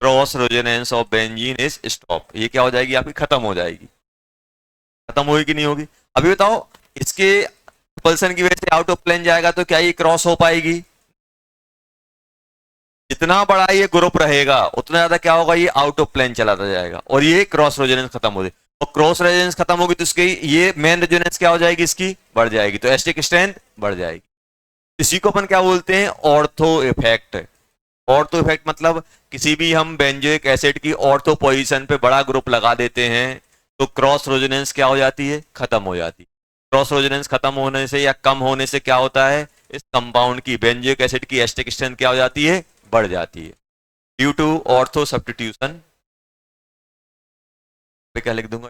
cross resonance of benzene is stop. ये क्या हो जाएगी? आपकी खत्म हो जाएगी। खत्म होगी कि नहीं होगी? अभी बताओ, इसके पल्सन की वजह से आउट ऑफ प्लेन जाएगा तो क्या ये क्रॉस हो पाएगी? जितना बड़ा ये ग्रुप रहेगा उतना ज्यादा क्या होगा? ये आउट ऑफ प्लेन चलाता जाएगा, और ये क्रॉस रेजोनेंस खत्म हो जाएगी। और क्रॉस रेजोनेंस खत्म होगी तो इसकी ये मेन रेजोनेंस क्या हो जाएगी? इसकी बढ़ जाएगी, तो एस्टिक स्ट्रेंथ बढ़ जाएगी। इसी को अपन क्या बोलते हैं? Ortho effect. ऑर्थो इफेक्ट मतलब किसी भी हम बेंजोइक एसिड की ऑर्थो पोजीशन पे बड़ा ग्रुप लगा देते हैं तो क्रॉस रेजोनेंस क्या हो जाती है? खत्म हो जाती है। क्रॉस रेजोनेंस खत्म होने से या कम होने से क्या होता है? इस कंपाउंड की, बेंजोइक एसिड की एस्टिक स्ट्रेंथ क्या हो जाती है? बढ़ जाती है, ड्यू टू ऑर्थो सब्स्टिट्यूशन। पे क्या लिख दूंगा?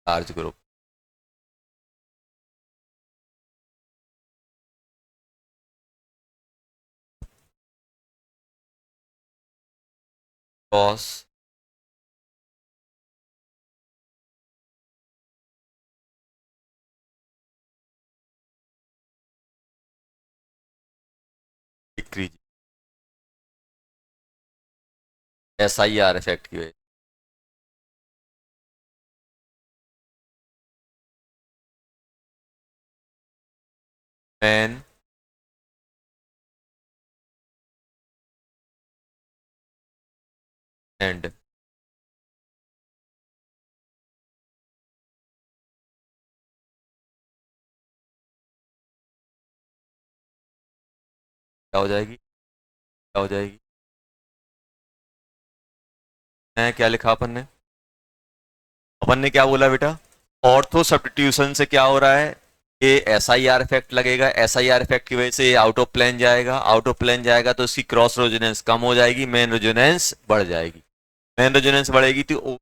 Large group. Cross decrease, SIR effect की वजह मैन एंड क्या हो जाएगी, क्या हो जाएगी, क्या लिखा अपन ने क्या बोला बेटा, ऑर्थो सब्स्टिट्यूशन से क्या हो रहा है, ये SIR इफेक्ट लगेगा, SIR इफेक्ट की वजह से ये आउट ऑफ प्लेन जाएगा, आउट ऑफ प्लेन जाएगा तो इसकी क्रॉस रेजोनेंस कम हो जाएगी, मेन रेजोनेंस बढ़ जाएगी, मेन रेजोनेंस बढ़ेगी तो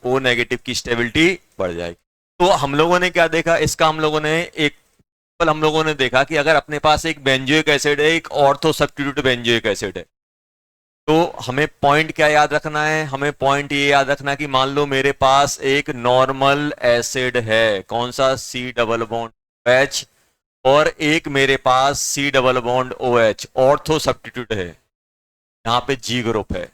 ओ नेगेटिव की स्टेबिलिटी बढ़ जाएगी। तो हम लोगों ने क्या देखा इसका, हम लोगों ने एक हम लोगों ने देखा कि अगर अपने पास एक बेंजोइक एसिड है, एक ऑर्थो सब्स्टिट्यूट बेंजोइक एसिड है, तो हमें पॉइंट क्या याद रखना है, हमें पॉइंट ये याद रखना कि मान लो मेरे पास एक नॉर्मल एसिड है, कौन सा, सी डबल बॉन्ड एच, और एक मेरे पास C double bond O H ortho substitute है, यहाँ पे जी ग्रुप है,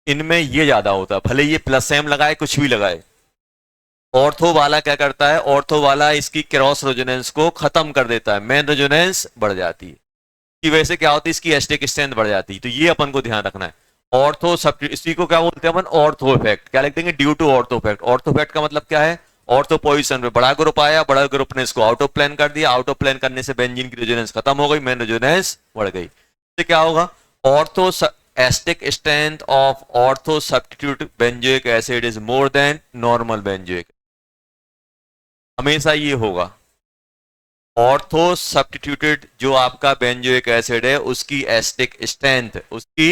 इनमें ये ज्यादा होता है, भले ये प्लस एम लगाए कुछ भी लगाए, ऑर्थो वाला क्या करता है, ऑर्थो वाला इसकी क्रॉस रेजोनेंस को खत्म कर देता है, मेन रेजोनेंस बढ़ जाती है, की वजह से क्या होती है, इसकी एस्टिक स्ट्रेंथ बढ़ जाती है, तो ये अपन को ध्यान रखना है। ऑर्थो सब इसी को क्या बोलते हैं अपन, ऑर्थो इफेक्ट, क्या लिख देंगे, due to ortho effect. Ortho effect का मतलब क्या है, ऑर्थो पोजीशन पे बड़ा ग्रुप आया, बड़ा ग्रुप ने इसको आउट ऑफ प्लेन कर दिया, आउट ऑफ प्लेन करने से बेंजीन की रेजोनेंस खत्म हो गई, मेन रेजोनेंस बढ़ गई, तो क्या होगा, ortho asterisk strength of ortho substitute benzoic acid is more than normal benzoic, हमेशा ये होगा, ऑर्थो सब्स्टिट्यूटेड जो आपका बेंजोइक एसिड है उसकी एसिडिक स्ट्रेंथ, उसकी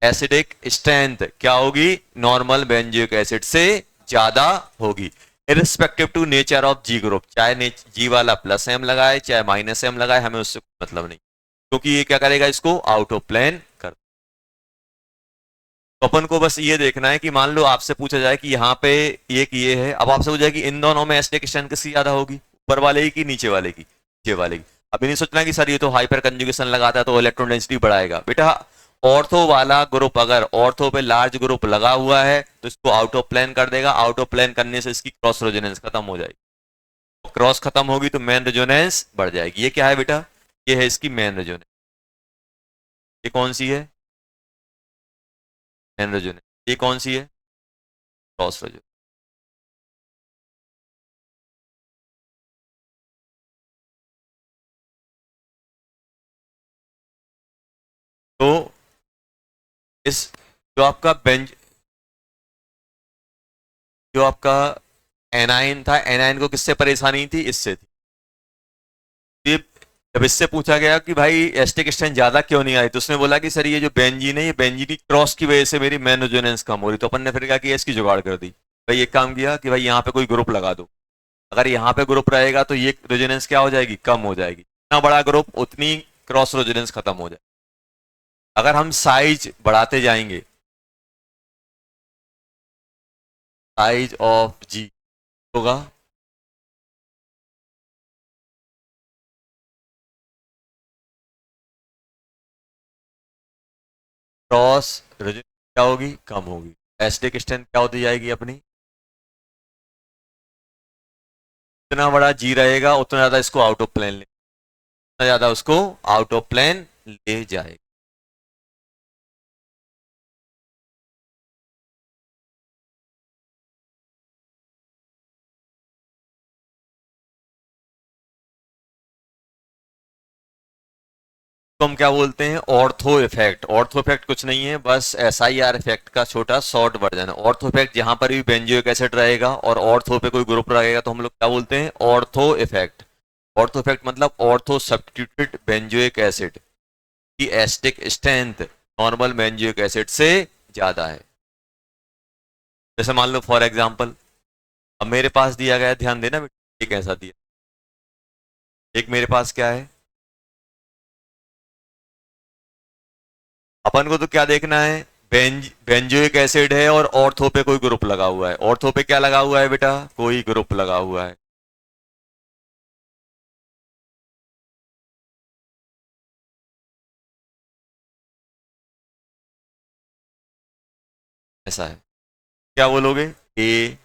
एसिडिक स्ट्रेंथ क्या होगी, नॉर्मल बेंजोइक एसिड से ज्यादा होगी, irrespective to nature of G group, चाहे जी वाला प्लस एम लगाए चाहे माइनस एम लगाए, हमें उससे कोई मतलब नहीं, क्योंकि ये क्या करेगा, इसको आउट ऑफ प्लेन कर। तो अपन को बस ये देखना है कि मान लो आपसे पूछा जाए कि यहाँ पे एक ये है, अब आपसे पूछा जाए कि इन दोनों में एसिडिक स्ट्रेंथ किसकी ज्यादा होगी, ऊपर वाले की नीचे वाले की, नीचे वाले की। अभी नहीं सोचना कि सर ये तो हाइपर कंजुगेशन लगाता है तो इलेक्ट्रॉन डेंसिटी बढ़ाएगा, बेटा ऑर्थो वाला ग्रुप अगर ऑर्थो पे लार्ज ग्रुप लगा हुआ है तो इसको आउट ऑफ प्लेन कर देगा, आउट ऑफ प्लेन करने से इसकी क्रॉस रेजोनेंस खत्म हो जाएगी, क्रॉस खत्म होगी तो मेन रेजोनेंस बढ़ जाएगी। ये क्या है बेटा, ये है इसकी मेन रेजोनेंस, ये कौन सी है, मेन रेजोनेंस, ये कौन सी है, क्रॉस रेजोनेंस। तो इस जो आपका बेंज जो आपका एनाइन था, एनाइन को किससे परेशानी थी, इससे थी, ये जब इससे पूछा गया कि भाई एस्टिक स्ट्रेंथ ज्यादा क्यों नहीं आई, तो उसने बोला कि सर ये जो बेंजीन है, ये बेंजीन की क्रॉस की वजह से मेरी मेन रेजोनेंस कम हो रही, तो अपन ने फिर क्या किया, इसकी जुगाड़ कर दी, भाई एक काम किया कि भाई यहाँ पे कोई ग्रुप लगा दो, अगर यहाँ पे ग्रुप रहेगा तो ये रेजोनेंस क्या हो जाएगी, कम हो जाएगी, जितना बड़ा ग्रुप उतनी क्रॉस रेजोनेंस खत्म हो जाए, अगर हम साइज बढ़ाते जाएंगे, साइज ऑफ जी होगा क्रॉस रेजोनेंस क्या होगी, कम होगी, एस्टिक स्ट्रेंथ क्या होती जाएगी अपनी, जितना बड़ा जी रहेगा उतना ज्यादा इसको आउट ऑफ प्लेन ले, उतना ज्यादा उसको आउट ऑफ प्लेन ले जाएगा। तो हम क्या बोलते हैं, ऑर्थो इफेक्ट, ऑर्थो इफेक्ट कुछ नहीं है, बस SIR इफेक्ट का छोटा शॉर्ट वर्जन है। ऑर्थो इफेक्ट जहां पर भी बेंजोइक एसिड रहेगा और ऑर्थो पे कोई ग्रुप रहेगा तो हम लोग क्या बोलते हैं, ऑर्थो इफेक्ट। ऑर्थो इफेक्ट मतलब ऑर्थो सब्स्टिट्यूटेड बेंजोइक एसिड की acidic strength normal benzoic acid से ज्यादा है। जैसे मान लो फॉर एग्जांपल, अब मेरे पास दिया गया, ध्यान देना बेटा, ये कैसा दिया, एक मेरे पास क्या है, अपन को तो क्या देखना है, बेंजोइक एसिड है और ऑर्थो पे कोई ग्रुप लगा हुआ है, ऑर्थो पे क्या लगा हुआ है बेटा, कोई ग्रुप लगा हुआ है, ऐसा है। क्या बोलोगे? ए।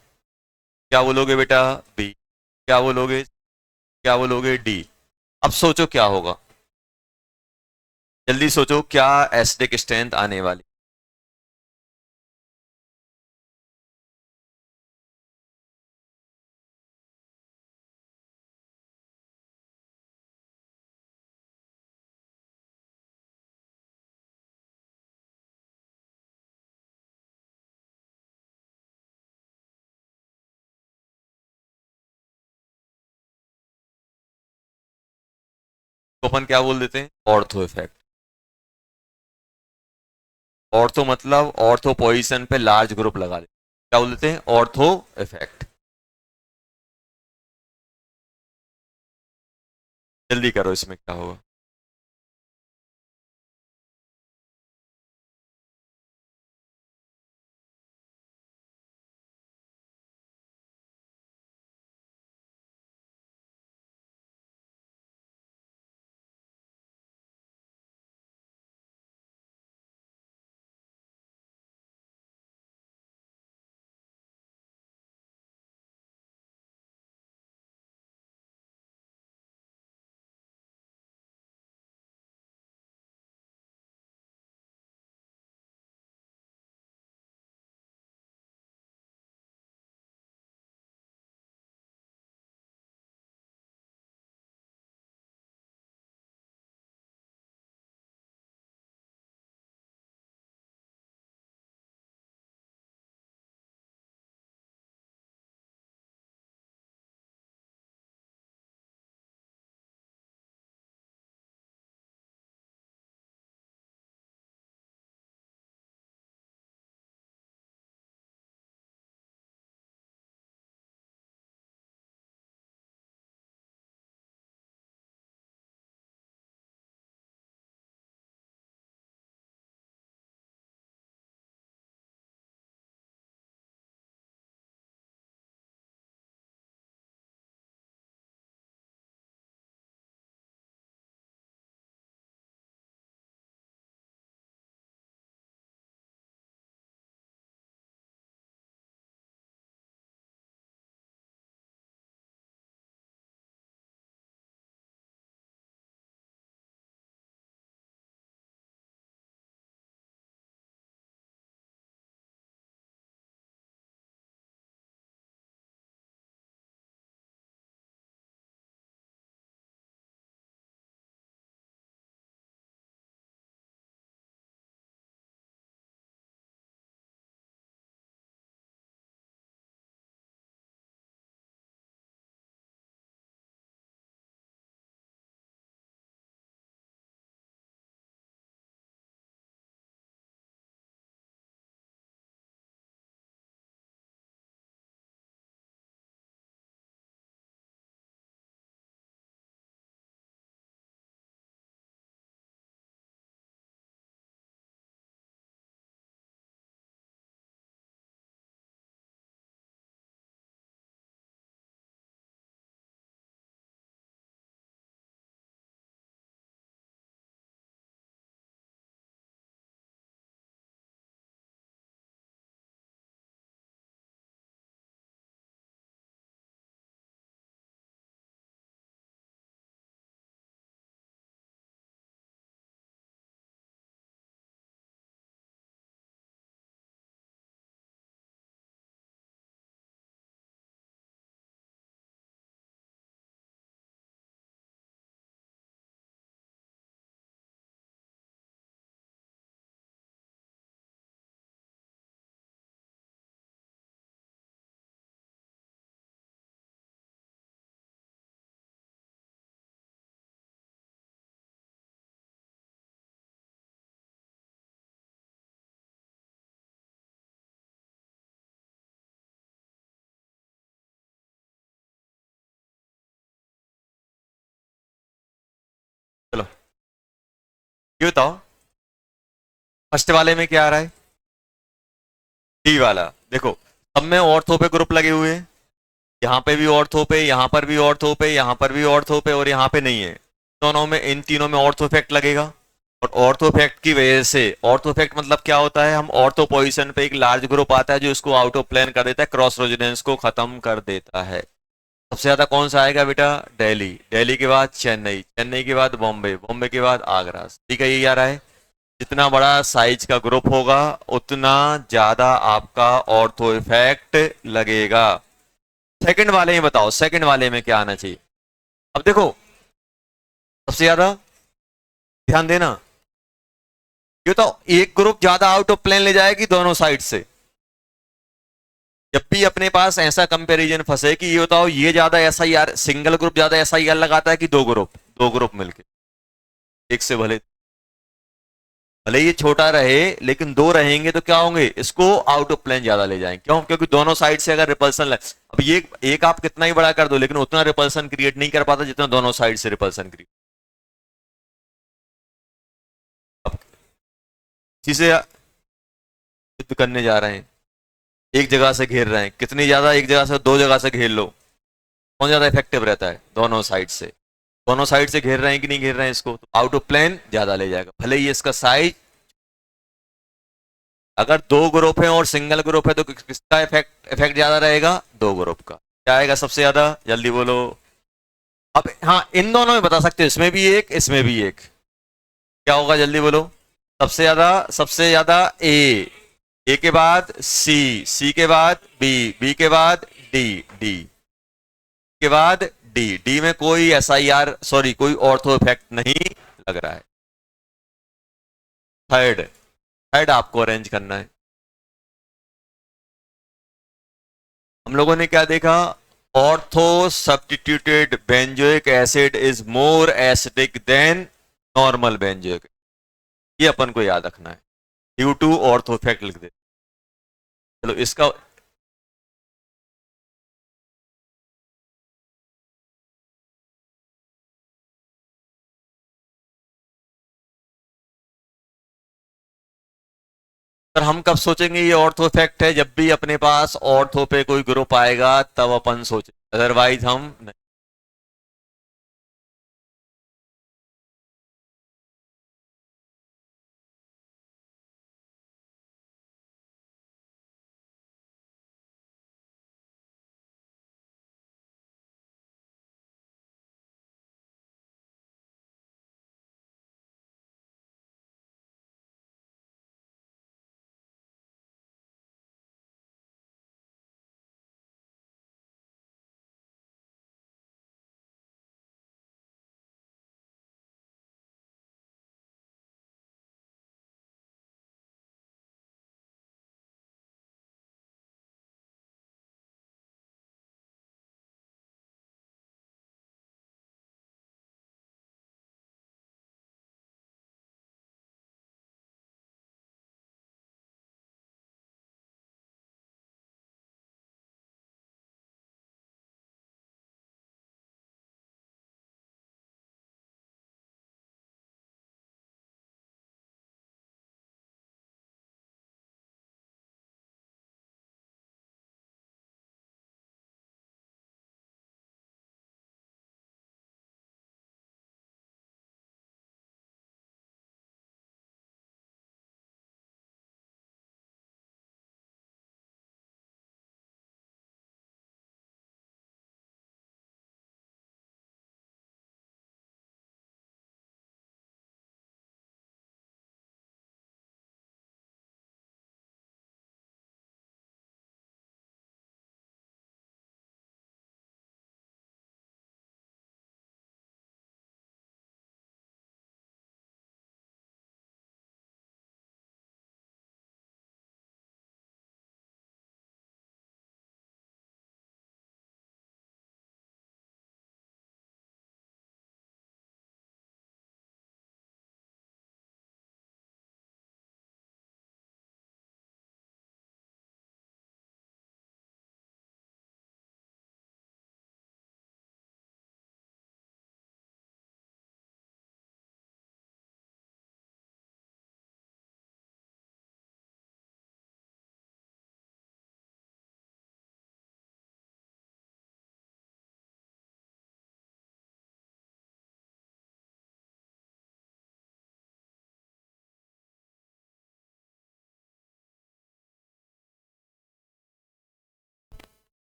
क्या बोलोगे बेटा? बी। क्या बोलोगे? क्या बोलोगे? डी। अब सोचो क्या होगा, जल्दी सोचो क्या एसिडिक स्ट्रेंथ आने वाली। तो अपन क्या बोल देते हैं? Ortho effect. ऑर्थो मतलब ऑर्थो पोजीशन पे लार्ज ग्रुप लगा देते, क्या बोल देते हैं? Ortho effect. जल्दी करो, इसमें क्या होगा? चलो ये बताओ, फर्स्ट वाले में क्या आ रहा है? डी वाला। देखो, सब में ऑर्थो पे ग्रुप लगे हुए हैं, यहाँ पे भी ऑर्थो पे, यहाँ पर भी ऑर्थो पे, यहाँ पर भी ऑर्थो पे, और यहाँ पे नहीं है। दोनों में, इन तीनों में ऑर्थो इफेक्ट लगेगा। और ऑर्थो इफेक्ट की वजह से, ऑर्थो इफेक्ट मतलब क्या होता है, हम ऑर्थो पोजीशन पे एक लार्ज ग्रुप आता है जो इसको आउट ऑफ प्लेन कर देता है, क्रॉस रेजोनेंस को खत्म कर देता है। सबसे ज्यादा कौन सा आएगा बेटा, दिल्ली, दिल्ली के बाद चेन्नई, चेन्नई के बाद बॉम्बे, बॉम्बे के बाद आगरा। ठीक है, ये आ रहा है। जितना बड़ा साइज का ग्रुप होगा उतना ज्यादा आपका ऑर्थो इफेक्ट लगेगा। सेकंड वाले में बताओ, सेकंड वाले में क्या आना चाहिए। अब देखो, सबसे ज्यादा ध्यान देना, ये तो एक ग्रुप ज्यादा आउट ऑफ प्लेन ले जाएगी दोनों साइड से। जब भी अपने पास ऐसा कंपैरिजन फंसे कि ये बताओ, ये ज्यादा ऐसा यार, सिंगल ग्रुप ज्यादा ऐसा यार लगाता है कि दो ग्रुप मिलके, एक से भले भले ये छोटा रहे, लेकिन दो रहेंगे तो क्या होंगे, इसको आउट ऑफ प्लेन ज्यादा ले जाएंगे। क्यों, क्योंकि दोनों साइड से अगर रिपल्सन लग, अब ये एक आप कितना ही बड़ा कर दो लेकिन उतना रिपल्सन क्रिएट नहीं कर पाता जितना दोनों साइड से रिपल्सन क्रिएट। अब किसी से युद्ध करने जा रहे हैं, एक जगह से घेर रहे हैं, कितनी ज्यादा, एक जगह से दो जगह से घेर लो, कौन ज्यादा इफेक्टिव रहता है, दोनों साइड से। दोनों साइड से घेर रहे हैं कि नहीं घेर रहे हैं इसको, तो आउट ऑफ प्लेन ज्यादा ले जाएगा, भले ही इसका साइज। अगर दो ग्रुप है और सिंगल ग्रुप है तो किसका इफेक्ट इफेक्ट ज्यादा रहेगा, दो ग्रुप का। क्या आएगा सबसे ज्यादा, जल्दी बोलो। अब हाँ, इन दोनों में बता सकते हो, इसमें भी एक, इसमें भी एक। क्या होगा जल्दी बोलो। सबसे ज्यादा ए, ए के बाद सी, सी के बाद बी, बी के बाद डी, डी के बाद डी, डी में कोई ऐसा यार, सॉरी, कोई ऑर्थो इफेक्ट नहीं लग रहा है। थर्ड, थर्ड आपको अरेंज करना है। हम लोगों ने क्या देखा, ortho substituted benzoic acid is more acidic then normal benzoic. ये अपन को याद रखना है, ड्यू टू ऑर्थो इफेक्ट लिख दे। चलो इसका, सर हम कब सोचेंगे ये ऑर्थो इफेक्ट है, जब भी अपने पास ऑर्थो पे कोई ग्रुप आएगा तब अपन सोचें, अदरवाइज हम नहीं।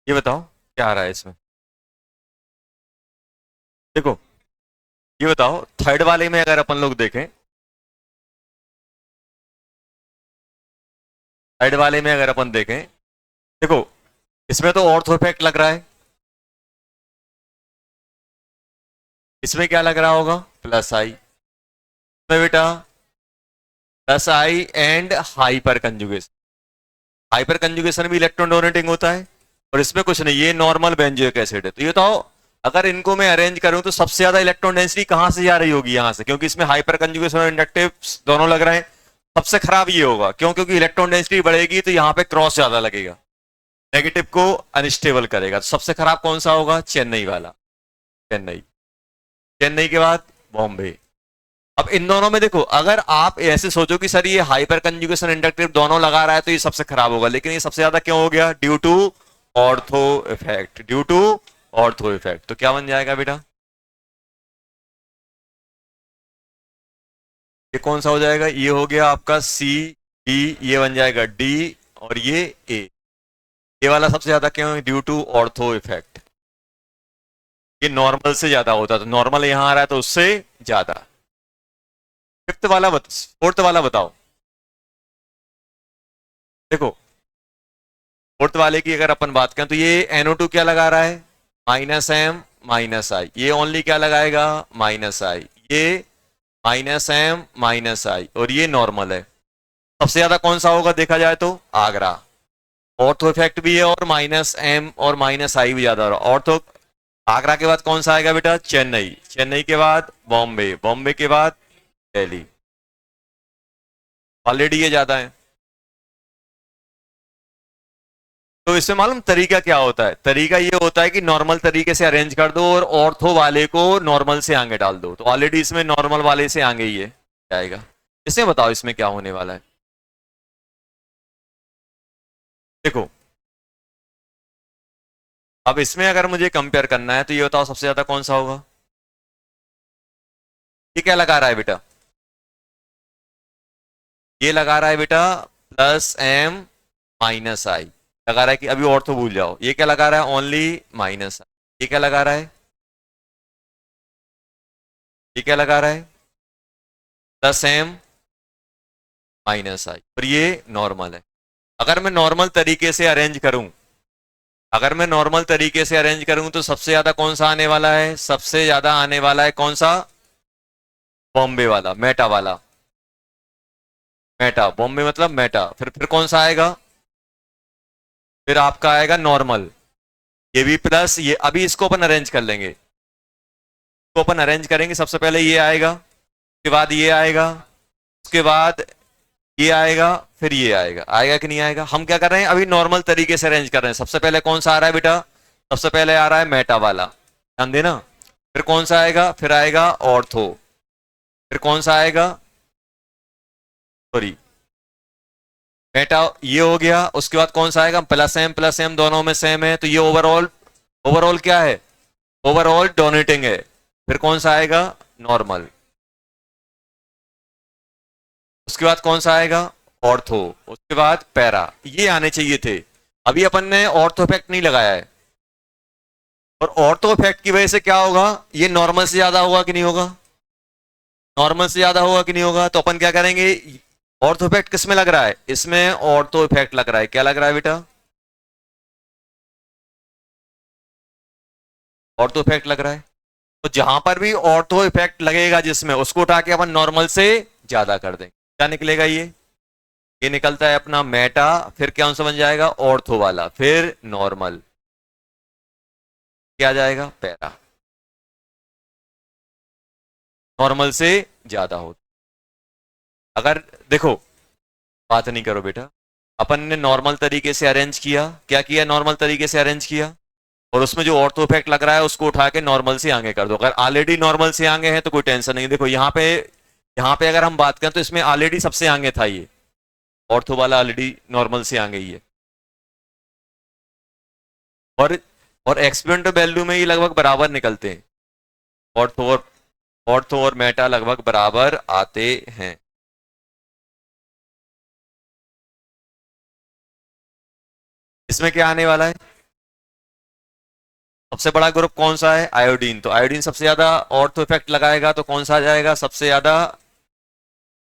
ये बताओ क्या आ रहा है इसमें। देखो, ये बताओ थर्ड वाले में अगर अपन लोग देखें, थर्ड वाले में अगर अपन देखें, देखो इसमें तो ऑर्थो इफेक्ट लग रहा है, इसमें क्या लग रहा होगा, प्लस आई। इसमें बेटा plus I and hyper conjugation, hyper conjugation भी इलेक्ट्रॉन डोनेटिंग होता है, और इसमें कुछ नहीं, ये नॉर्मल बेंजोइक एसिड है। तो ये बताओ अगर इनको मैं अरेंज करूं तो सबसे ज्यादा इलेक्ट्रॉन डेंसिटी कहां से जा रही होगी, यहां से, क्योंकि इसमें हाइपर कंजुगेशन और इंडक्टिव दोनों लग रहे हैं। सबसे खराब ये होगा, क्यों, क्योंकि इलेक्ट्रॉन डेंसिटी बढ़ेगी तो यहाँ पे क्रॉस ज्यादा लगेगा, नेगेटिव को अनस्टेबल करेगा। तो सबसे खराब कौन सा होगा, चेन्नई वाला, चेन्नई। चेन्नई के बाद बॉम्बे। अब इन दोनों में देखो, अगर आप ऐसे सोचो कि सर ये हाइपर कंजुगेशन इंडक्टिव दोनों लगा रहा है तो ये सबसे खराब होगा, लेकिन ये सबसे ज्यादा क्यों हो गया, due to ortho effect, due to ortho effect. तो क्या बन जाएगा बेटा, ये कौन सा हो जाएगा, ये हो गया आपका सी, डी, ये बन जाएगा डी, और ये वाला सबसे ज्यादा क्यों, ड्यू टू ऑर्थो इफेक्ट। ये नॉर्मल से ज्यादा होता, तो नॉर्मल यहां आ रहा है तो उससे ज्यादा। फिफ्थ वाला फोर्थ वाला बताओ। देखो फोर्थ वाले की अगर अपन बात करें तो ये NO2 क्या लगा रहा है, माइनस एम माइनस आई, ये ओनली क्या लगाएगा, माइनस आई, ये माइनस एम माइनस आई, और ये नॉर्मल है। सबसे ज्यादा कौन सा होगा देखा जाए तो आगरा, ऑर्थो इफेक्ट भी है और माइनस एम और माइनस आई भी ज्यादा हो रहा है। ऑर्थो, आगरा के बाद कौन सा आएगा बेटा, चेन्नई, चेन्नई के बाद बॉम्बे, बॉम्बे के बाद दिल्ली, ऑलरेडी ये ज्यादा है। तो इसमें मालूम तरीका क्या होता है, तरीका ये होता है कि नॉर्मल तरीके से अरेंज कर दो और ऑर्थो वाले को नॉर्मल से आगे डाल दो, तो ऑलरेडी इसमें नॉर्मल वाले से आगे ही है जाएगा। इसमें बताओ इसमें क्या होने वाला है। देखो अब इसमें अगर मुझे कंपेयर करना है तो ये बताओ सबसे ज्यादा कौन सा होगा, ये क्या लगा रहा है बेटा, ये लगा रहा है बेटा प्लस एम माइनस आई, लगा रहा है कि अभी ऑर्थो भूल जाओ, ये क्या लगा रहा है, ओनली माइनस आई, ये क्या लगा रहा है, ये क्या लगा रहा है, प्लस एम माइनस आई, और ये नॉर्मल है। अगर मैं नॉर्मल तरीके से अरेंज करूं, अगर मैं नॉर्मल तरीके से अरेंज करूं तो सबसे ज्यादा कौन सा आने वाला है, सबसे ज्यादा आने वाला है कौन सा, बॉम्बे वाला, मेटा वाला, मेटा, बॉम्बे मतलब मेटा। फिर कौन सा आएगा, फिर आपका आएगा नॉर्मल, ये भी प्लस ये, अभी इसको अपन अरेंज कर लेंगे, इसको अपन अरेंज करेंगे, सबसे पहले ये आएगा, उसके बाद ये आएगा, उसके बाद ये आएगा, फिर ये आएगा, आएगा कि नहीं आएगा। हम क्या कर रहे हैं, अभी नॉर्मल तरीके से अरेंज कर रहे हैं। सबसे पहले कौन सा आ रहा है बेटा, सबसे पहले आ रहा है मेटा वाला, ध्यान देना। फिर कौन सा आएगा, फिर आएगा ऑर्थो, फिर कौन सा आएगा, सॉरी मेटा, ये हो गया। उसके बाद कौन सा आएगा, प्लस एम दोनों में सेम है, तो ये ओवरऑल, ओवरऑल क्या है, ओवरऑल डोनेटिंग है। फिर कौन सा आएगा, नॉर्मल। उसके बाद कौन सा आएगा, ऑर्थो। उसके बाद पैरा, ये आने चाहिए थे। अभी अपन ने ऑर्थो इफेक्ट नहीं लगाया है, और ऑर्थो इफेक्ट की वजह से क्या होगा, ये नॉर्मल से ज्यादा होगा कि नहीं होगा, नॉर्मल से ज्यादा होगा कि नहीं होगा। तो अपन क्या करेंगे, ऑर्थो इफेक्ट किस में लग रहा है, इसमें ऑर्थो इफेक्ट लग रहा है, क्या लग रहा है बेटा, ऑर्थो इफेक्ट लग रहा है। तो जहां पर भी ऑर्थो इफेक्ट लगेगा जिसमें, उसको उठा के अपन नॉर्मल से ज्यादा कर देंगे, क्या निकलेगा, ये निकलता है अपना मेटा, फिर क्या सा बन जाएगा, ऑर्थो वाला, फिर नॉर्मल, क्या जाएगा, पैरा, नॉर्मल से ज्यादा हो। अगर देखो, बात नहीं करो बेटा, अपन ने नॉर्मल तरीके से अरेंज किया, क्या किया, नॉर्मल तरीके से अरेंज किया, और उसमें जो ऑर्थो इफेक्ट लग रहा है उसको उठा के नॉर्मल से आगे कर दो। अगर ऑलरेडी नॉर्मल से आगे है तो कोई टेंशन नहीं। देखो यहाँ पे अगर हम बात करें तो इसमें ऑलरेडी सबसे आगे था, ये ऑर्थो वाला ऑलरेडी नॉर्मल से आगे ही है, और एक्सपेरिमेंटल वैल्यू में ये लगभग बराबर निकलते हैं, ऑर्थो और मेटा लगभग बराबर आते हैं। इसमें क्या आने वाला है, सबसे बड़ा ग्रुप कौन सा है? आयोडीन। तो आयोडीन सबसे ज्यादा ऑर्थो इफेक्ट लगाएगा, तो कौन सा आ जाएगा सबसे ज्यादा?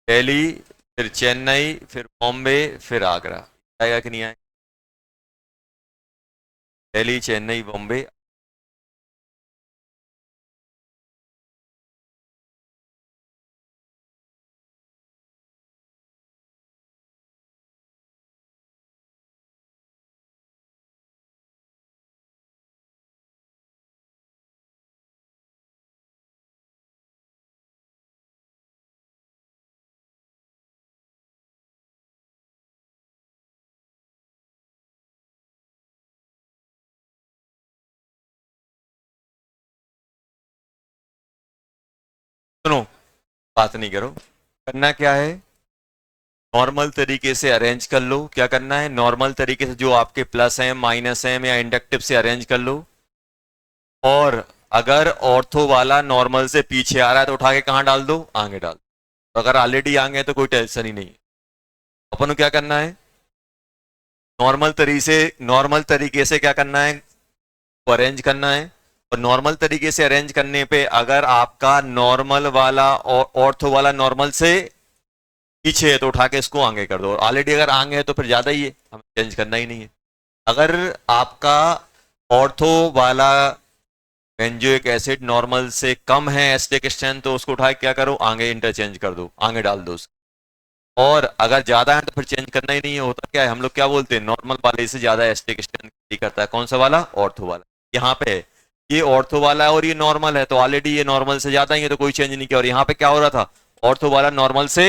दिल्ली, फिर चेन्नई, फिर बॉम्बे, फिर आगरा। आएगा कि नहीं आएगा? दिल्ली, चेन्नई, बॉम्बे। सुनो, बात नहीं करो, करना क्या है, नॉर्मल तरीके से अरेंज कर लो। क्या करना है? नॉर्मल तरीके से जो आपके प्लस है, माइनस है, या इंडक्टिव से अरेंज कर लो। और अगर ऑर्थो वाला नॉर्मल से पीछे आ रहा है तो उठा के कहाँ डाल दो? आगे डाल दो। तो अगर ऑलरेडी आगे है तो कोई टेंशन ही नहीं है। अपन को क्या करना है, नॉर्मल तरीके से क्या करना है, अरेंज करना है। और नॉर्मल तरीके से अरेंज करने पे अगर आपका नॉर्मल वाला और ऑर्थो वाला नॉर्मल से पीछे है तो उठा के इसको आगे कर दो। ऑलरेडी अगर आगे है तो फिर ज्यादा ही है, हमें चेंज करना ही नहीं है। अगर आपका ऑर्थो वाला बेंजोइक एसिड नॉर्मल से कम है एसिडिक स्ट्रेंथ, तो उसको उठा के क्या करो, आगे इंटरचेंज कर दो, आगे डाल दो उसको। और अगर ज्यादा है तो फिर चेंज करना ही नहीं है। होता क्या है, हम लोग क्या बोलते हैं, नॉर्मल वाले से ज्यादा एसिडिक स्ट्रेंथ करता है। कौन सा वाला? ऑर्थो वाला। यहाँ पे ये ऑर्थो वाला है और ये नॉर्मल है, तो ऑलरेडी ये नॉर्मल से ज्यादा ही है तो कोई चेंज नहीं किया। और यहाँ पे क्या हो रहा था, ऑर्थो वाला नॉर्मल से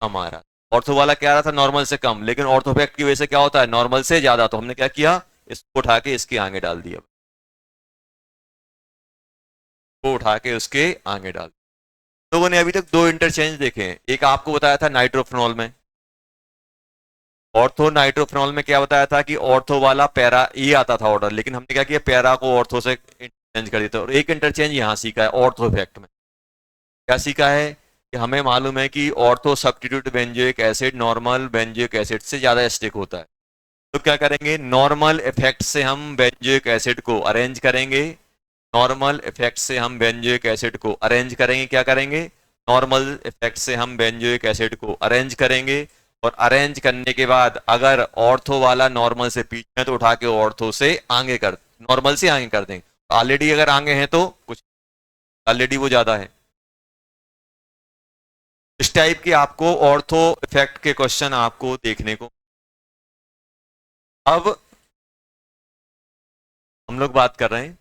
कम आ रहा था। ऑर्थो वाला क्या आ रहा था, नॉर्मल से कम। लेकिन ऑर्थोफेक्ट की वजह से क्या होता है, नॉर्मल से ज्यादा। तो हमने क्या किया, इसको उठा के इसके आगे डाल दिया, को उठा के उसके आगे डाल। लोगों ने अभी तक दो इंटरचेंज देखे हैं। एक आपको बताया था नाइट्रोफिनॉल में, ऑर्थो नाइट्रोफिनॉल में क्या बताया था कि ऑर्थो वाला पैरा ये आता था ऑर्डर, लेकिन हमने क्या किया, पैरा को ऑर्थो से इंटरचेंज कर दिया। और एक इंटरचेंज यहाँ सीखा है ऑर्थो इफेक्ट में। क्या सीखा है कि हमें मालूम है कि ortho substitute benzoic acid normal benzoic acid से ज्यादा एसिडिक होता है। तो क्या करेंगे, नॉर्मल इफेक्ट से हम बेंजोइक एसिड को अरेंज करेंगे। नॉर्मल इफेक्ट से हम बेंजोइक एसिड को अरेंज करेंगे। क्या करेंगे, नॉर्मल इफेक्ट से हम बेंजोइक एसिड को अरेंज करेंगे। और अरेंज करने के बाद अगर ऑर्थो वाला नॉर्मल से पीछे है तो उठा के ऑर्थो से आगे कर, नॉर्मल से आगे कर देंगे। ऑलरेडी अगर आगे है तो कुछ, ऑलरेडी वो ज्यादा है। इस टाइप के आपको ऑर्थो इफेक्ट के क्वेश्चन आपको देखने को। अब हम लोग बात कर रहे हैं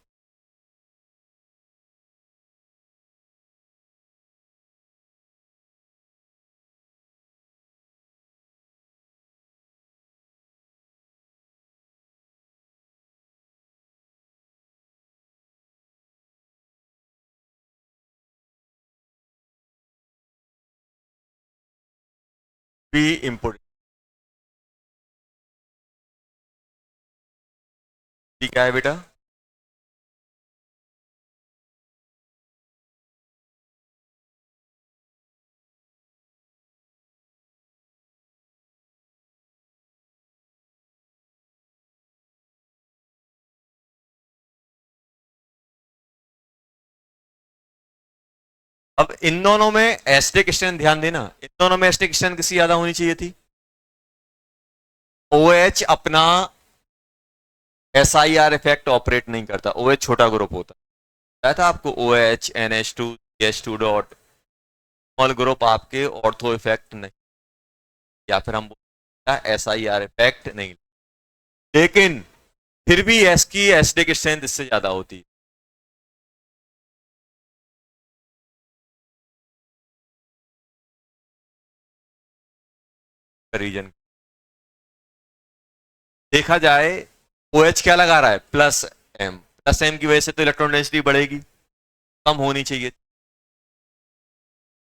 भी इंपोर्टेंट, क्या है बेटा? अब इन दोनों में एस्टिक स्ट्रेंथ ध्यान देना, इन दोनों में एस्टिक स्ट्रेंथ किससे ज्यादा होनी चाहिए थी? OH अपना SIR इफेक्ट ऑपरेट नहीं करता, OH छोटा ग्रुप होता है था आपको। OH NH2 CH2 dot small group आपके ऑर्थो इफेक्ट नहीं, या फिर हम SIR इफेक्ट नहीं। लेकिन फिर भी एस की एसिडिक स्ट्रेंथ इससे ज्यादा होती है। रीजन देखा जाए, OH क्या लगा रहा है, प्लस M, प्लस M की वजह से तो इलेक्ट्रॉन डेंसिटी बढ़ेगी, कम होनी चाहिए,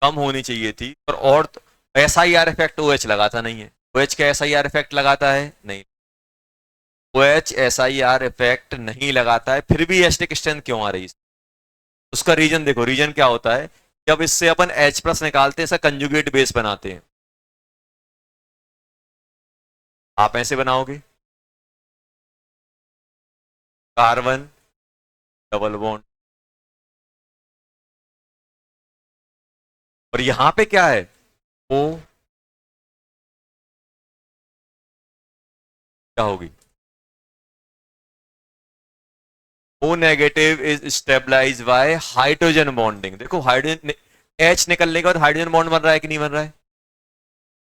कम होनी चाहिए थी। और SIR इफेक्ट OH लगाता नहीं है। OH का SIR इफेक्ट लगाता है नहीं, OH SIR इफेक्ट नहीं लगाता है, फिर भी एसिडिक स्ट्रेंथ क्यों आ रही है? उसका रीजन देखो, रीजन क्या होता है, जब इससे अपन H प्लस निकालते हैं, ऐसा कंजुगेट बेस बनाते हैं। आप ऐसे बनाओगे, कार्बन डबल बॉन्ड। और यहां पे क्या है, ओ क्या होगी, O negative is stabilize by hydrogen bonding. देखो हाइड्रोजन एच निकलने के बाद हाइड्रोजन बॉन्ड बन रहा है कि नहीं बन रहा है।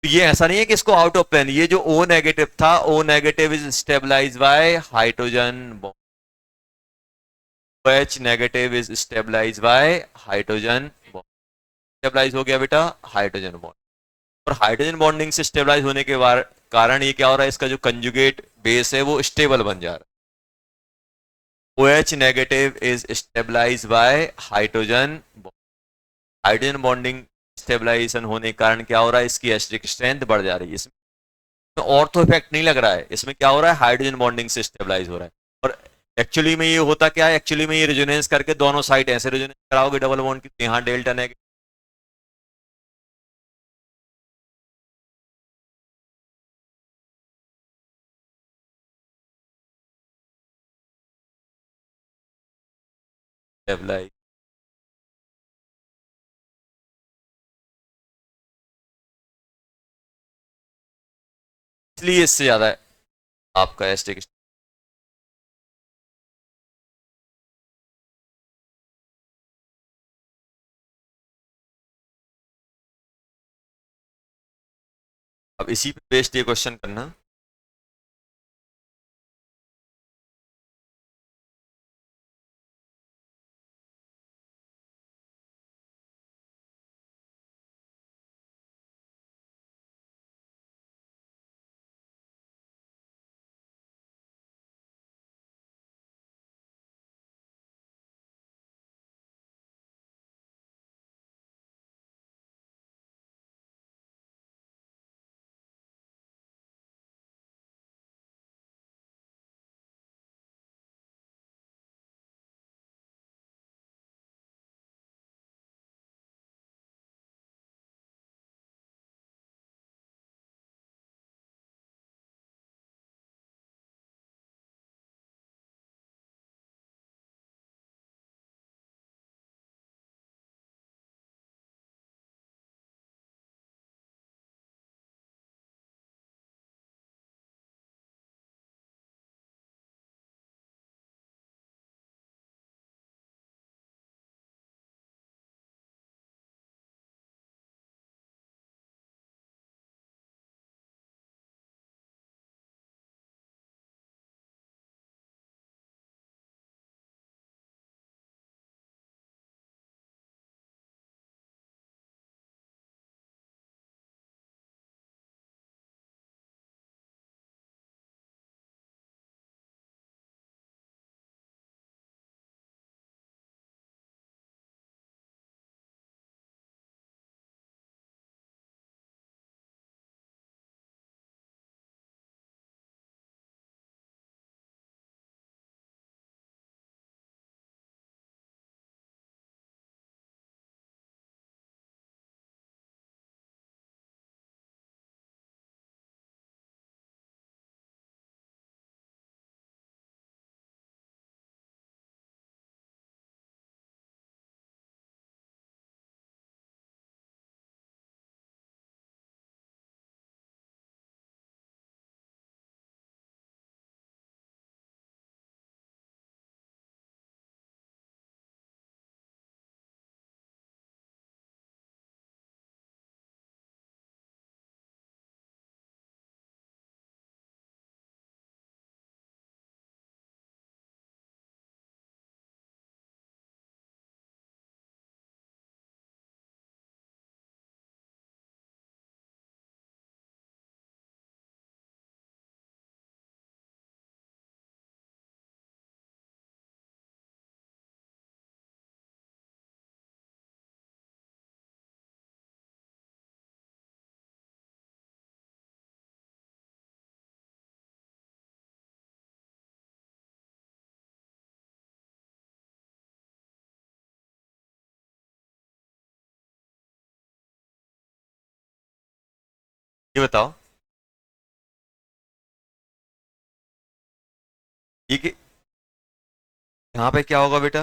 तो ये ऐसा नहीं है कि इसको आउट ऑफ प्लेन, ये जो ओ नेगेटिव था, O negative is stabilize by hydrogen bond, H negative is stabilize by hydrogen bond. Stabilize हो गया बेटा हाइड्रोजन बॉन्ड। और हाइड्रोजन बॉन्डिंग से स्टेबलाइज होने के कारण ये क्या हो रहा है, इसका जो कंजुगेट बेस है वो स्टेबल बन जा रहा है। O H negative is stabilize by hydrogen. Hydrogen bonding stabilization होने के कारण क्या हो रहा है, इसकी एसिडिक स्ट्रेंथ बढ़ जा रही है। इसमें ऑर्थो इफेक्ट नहीं लग रहा है, इसमें क्या हो रहा है, हाइड्रोजन बॉन्डिंग से स्टेबलाइज हो रहा है। और एक्चुअली में ये होता क्या है, एक्चुअली में ये रेजोनेंस करके दोनों साइड ऐसे रेजोनेंस कराओगे डबल बॉन्ड की, यहाँ डेल्टा नेगेटिव, स्टेबलाइज। इसलिए इससे ज्यादा है आपका एसिडिक। अब इसी पे बेस्ड ये क्वेश्चन करना। ये बताओ, ये कि यहाँ पे क्या होगा बेटा,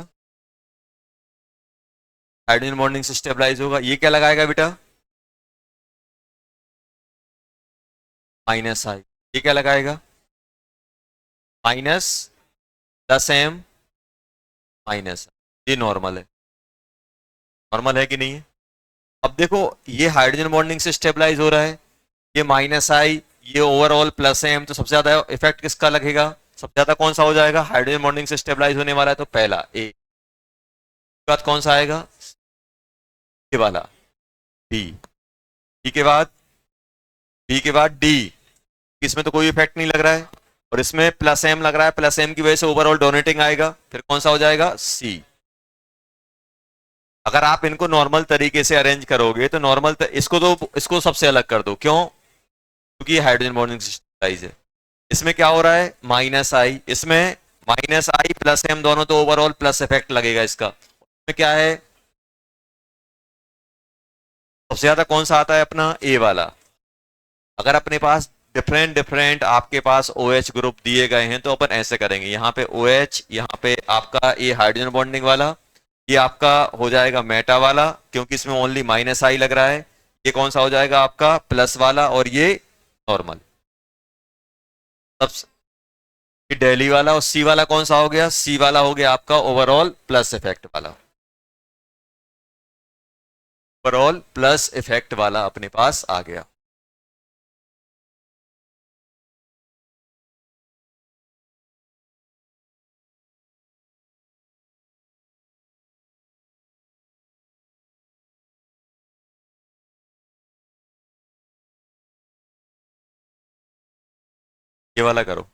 हाइड्रोजन बॉन्डिंग से स्टेबलाइज होगा। ये क्या लगाएगा बेटा, माइनस आई। ये क्या लगाएगा, माइनस 10m माइनस। ये नॉर्मल है, नॉर्मल है कि नहीं है। अब देखो ये हाइड्रोजन बॉन्डिंग से स्टेबलाइज हो रहा है, ये माइनस आई, ये ओवरऑल प्लस एम, तो सबसे ज्यादा इफेक्ट किसका लगेगा, सबसे ज्यादा कौन सा हो जाएगा, हाइड्रोजन बॉन्डिंग से स्टेबलाइज होने वाला है तो पहला ए। बाद कौन सा आएगा, ये वाला बी। बी के बाद, बी के बाद डी। इसमें तो कोई इफेक्ट नहीं लग रहा है, और इसमें प्लस एम लग रहा है, प्लस एम की वजह से ओवरऑल डोनेटिंग आएगा, फिर कौन सा हो जाएगा, सी। अगर आप इनको नॉर्मल तरीके से अरेंज करोगे तो नॉर्मल इसको तो इसको सबसे अलग कर दो, क्यों, क्योंकि हाइड्रोजन बॉन्डिंग साइज है। इसमें क्या हो रहा है, माइनस आई, इसमें माइनस आई प्लस एम, दोनों तो ओवरऑल प्लस इफेक्ट लगेगा इसका। इसमें क्या है, सबसे ज्यादा कौन सा आता है अपना, ए वाला। अगर अपने पास डिफरेंट डिफरेंट आपके पास ओ एच ग्रुप दिए गए हैं तो अपन ऐसे करेंगे, यहाँ पे ओ एच, यहाँ पे आपका ये हाइड्रोजन बॉन्डिंग वाला, ये आपका हो जाएगा मेटा वाला, क्योंकि इसमें ओनली माइनस आई लग रहा है। ये कौन सा हो जाएगा आपका, प्लस वाला, और ये नॉर्मल। सब दिल्ली वाला, और सी वाला कौन सा हो गया, सी वाला हो गया आपका ओवरऑल प्लस इफेक्ट वाला। ओवरऑल प्लस इफेक्ट वाला अपने पास आ गया। ये वाला करो।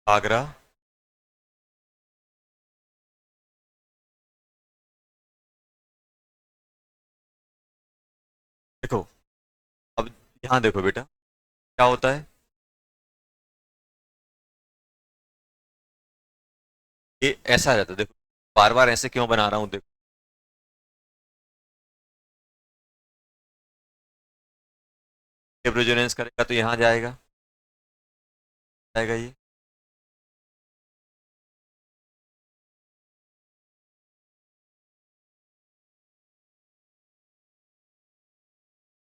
आगरा। देखो अब यहां देखो बेटा क्या होता है, ये ऐसा रहता है, देखो बार बार ऐसे क्यों बना रहा हूं, देखो रेजोनेंस करेगा तो यहां जाएगा, जाएगा ये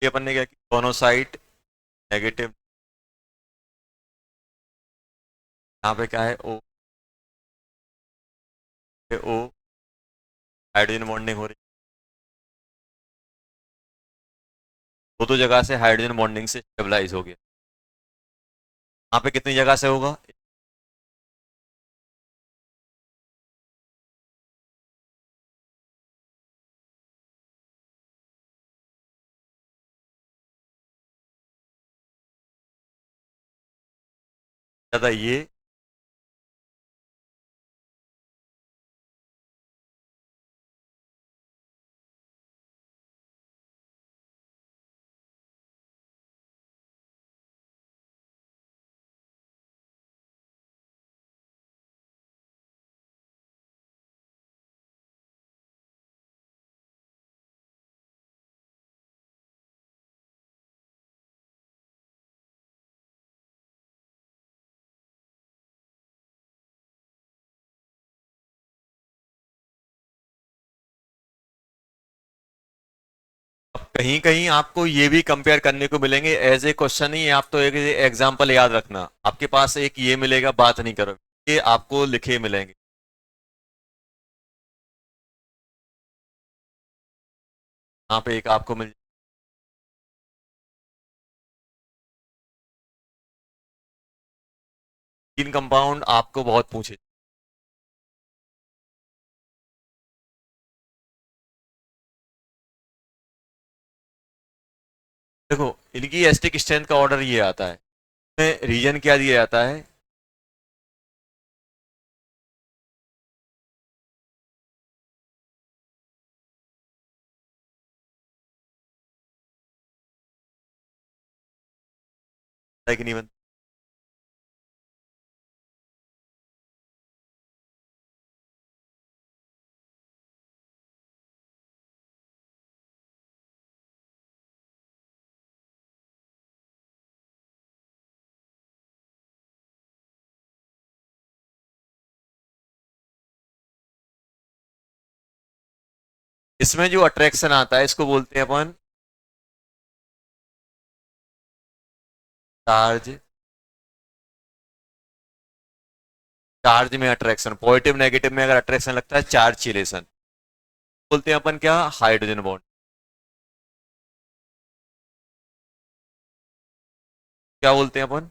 अपन ने क्या किया, दोनों साइड नेगेटिव, यहाँ पे क्या है ओ, ओ हाइड्रोजन बॉन्डिंग हो रही है, दो जगह से हाइड्रोजन बॉन्डिंग से स्टेबलाइज हो गया। यहाँ पे कितनी जगह से होगा, ज्यादा ये, कहीं कहीं आपको ये भी कंपेयर करने को मिलेंगे एज ए क्वेश्चन ही, आप तो एक एग्जांपल याद रखना, आपके पास एक ये मिलेगा, बात नहीं करो, ये आपको लिखे मिलेंगे। यहाँ पे एक आपको मिल, तीन कंपाउंड आपको बहुत पूछे। देखो इनकी एस्टिक स्ट्रेंथ का ऑर्डर ये आता है, रीजन क्या दिया जाता है, कि नहीं बनता? इसमें जो अट्रैक्शन आता है इसको बोलते हैं अपन चार्ज, चार्ज में अट्रैक्शन, पॉजिटिव नेगेटिव में अगर अट्रैक्शन लगता है चार्ज चिलेशन, बोलते हैं अपन क्या, हाइड्रोजन बॉन्ड। क्या बोलते हैं अपन,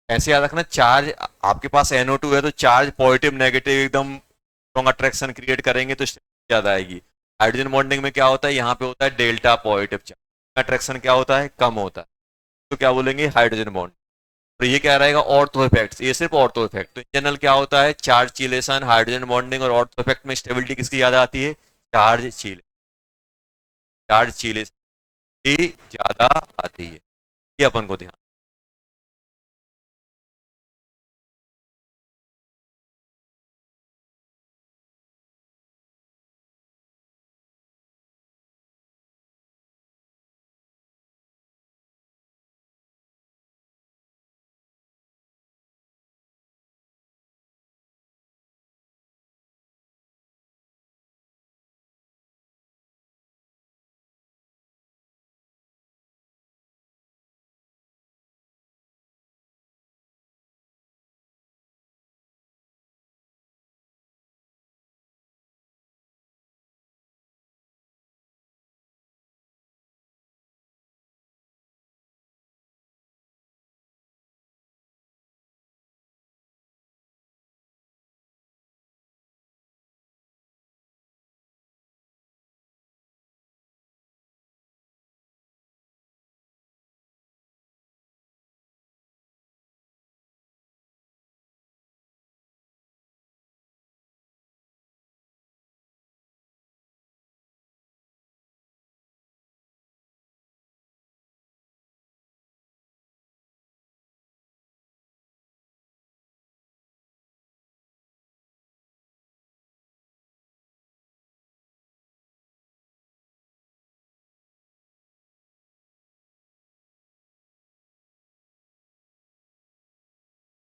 ऐसे याद रखना, चार्ज आपके पास NO2 है तो चार्ज पॉजिटिव नेगेटिव एकदम स्ट्रॉन्ग अट्रैक्शन क्रिएट करेंगे तो strength ज्यादा आएगी। हाइड्रोजन बॉन्डिंग में क्या होता है, यहाँ पे होता है डेल्टा पॉजिटिव चार्ज, अट्रैक्शन क्या होता है, कम होता है, तो क्या बोलेंगे, हाइड्रोजन बॉन्ड। तो ये क्या रहेगा, ऑर्थो इफेक्ट, ये सिर्फ ऑर्थो इफेक्ट। तो जनरल क्या होता है, चार्ज चिलेशन, हाइड्रोजन बॉन्डिंग और ऑर्थो इफेक्ट में स्टेबिलिटी किसकी ज्यादा आती है, चार्ज चिल, चार्ज चिलेशन की ज्यादा आती है, ये अपन को ध्यान।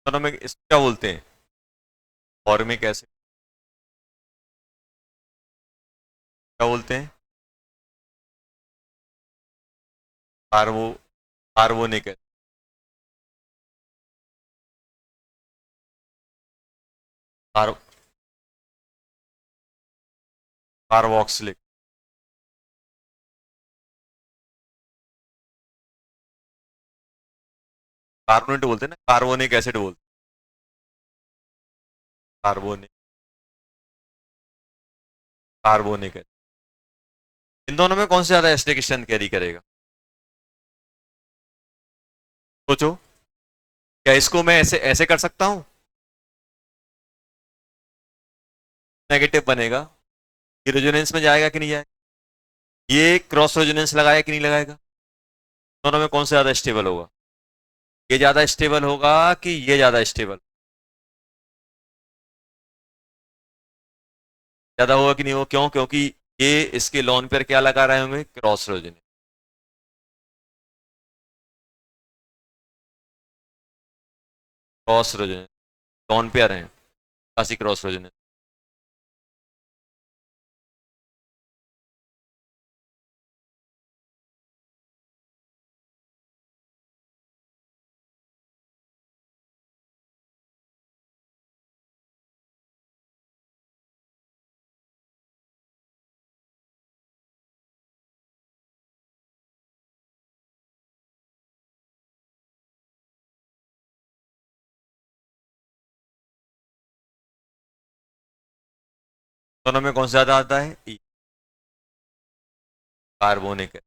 दोनों में इस क्या बोलते हैं, फॉर्मिक एसिड, क्या बोलते हैं, carbo, carbonic acid, carb, carboxylic, carbonate बोलते हैं ना, कार्बोनिक एसिड बोलते हैं, कार्बोनिक, कार्बोनिक एसिड। इन दोनों में कौन से ज्यादा एसिडिक स्ट्रेंथ कैरी करेगा, सोचो, क्या इसको मैं ऐसे ऐसे कर सकता हूं? नेगेटिव बनेगा। ये रेजोनेंस में जाएगा कि नहीं जाएगा? ये क्रॉस रेजोनेंस लगाया कि नहीं लगाएगा? दोनों में कौन सा ज्यादा स्टेबल होगा? ये ज्यादा स्टेबल होगा कि ये ज्यादा स्टेबल? ज्यादा होगा कि नहीं होगा? क्यों? क्योंकि ये इसके लॉन पर क्या लगा रहे होंगे? Cross resonance. Cross resonance lawn पे आ रहे हैं, खासी क्रॉस रेजोनेंस। दोनों में कौन सा ज्यादा आता है? ई, कार्बोनिक है।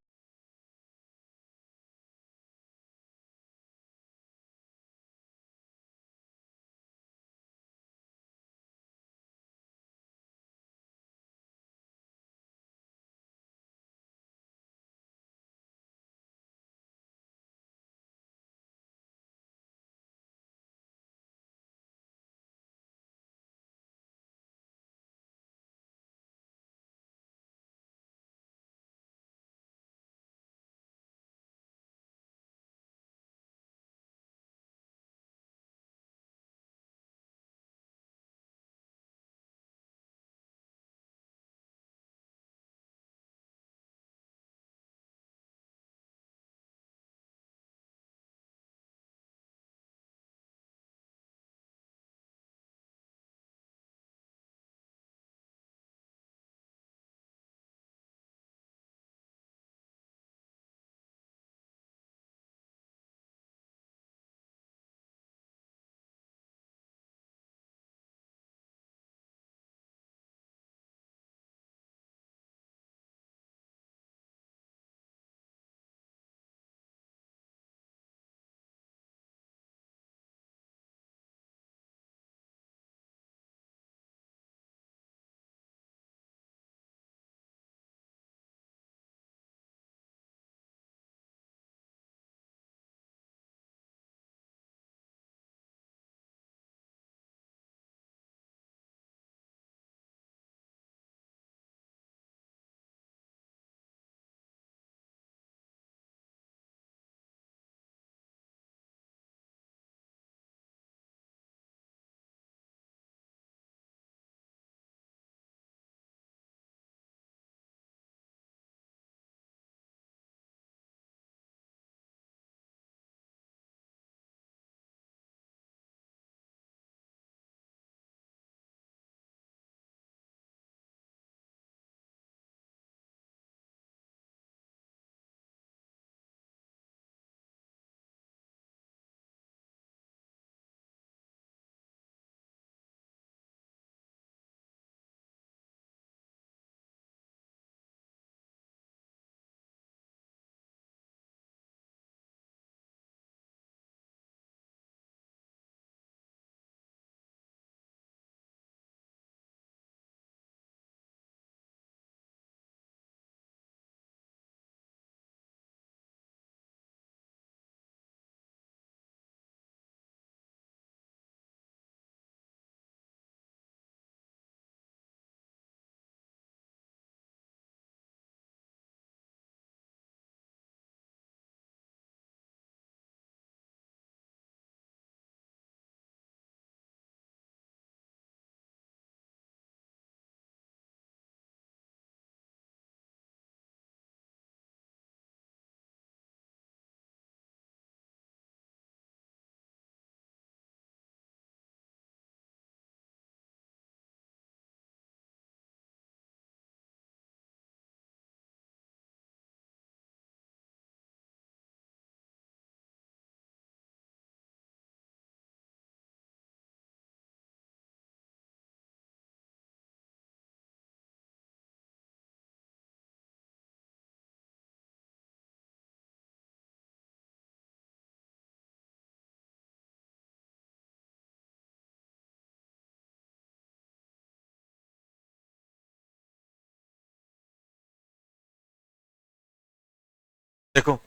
देखो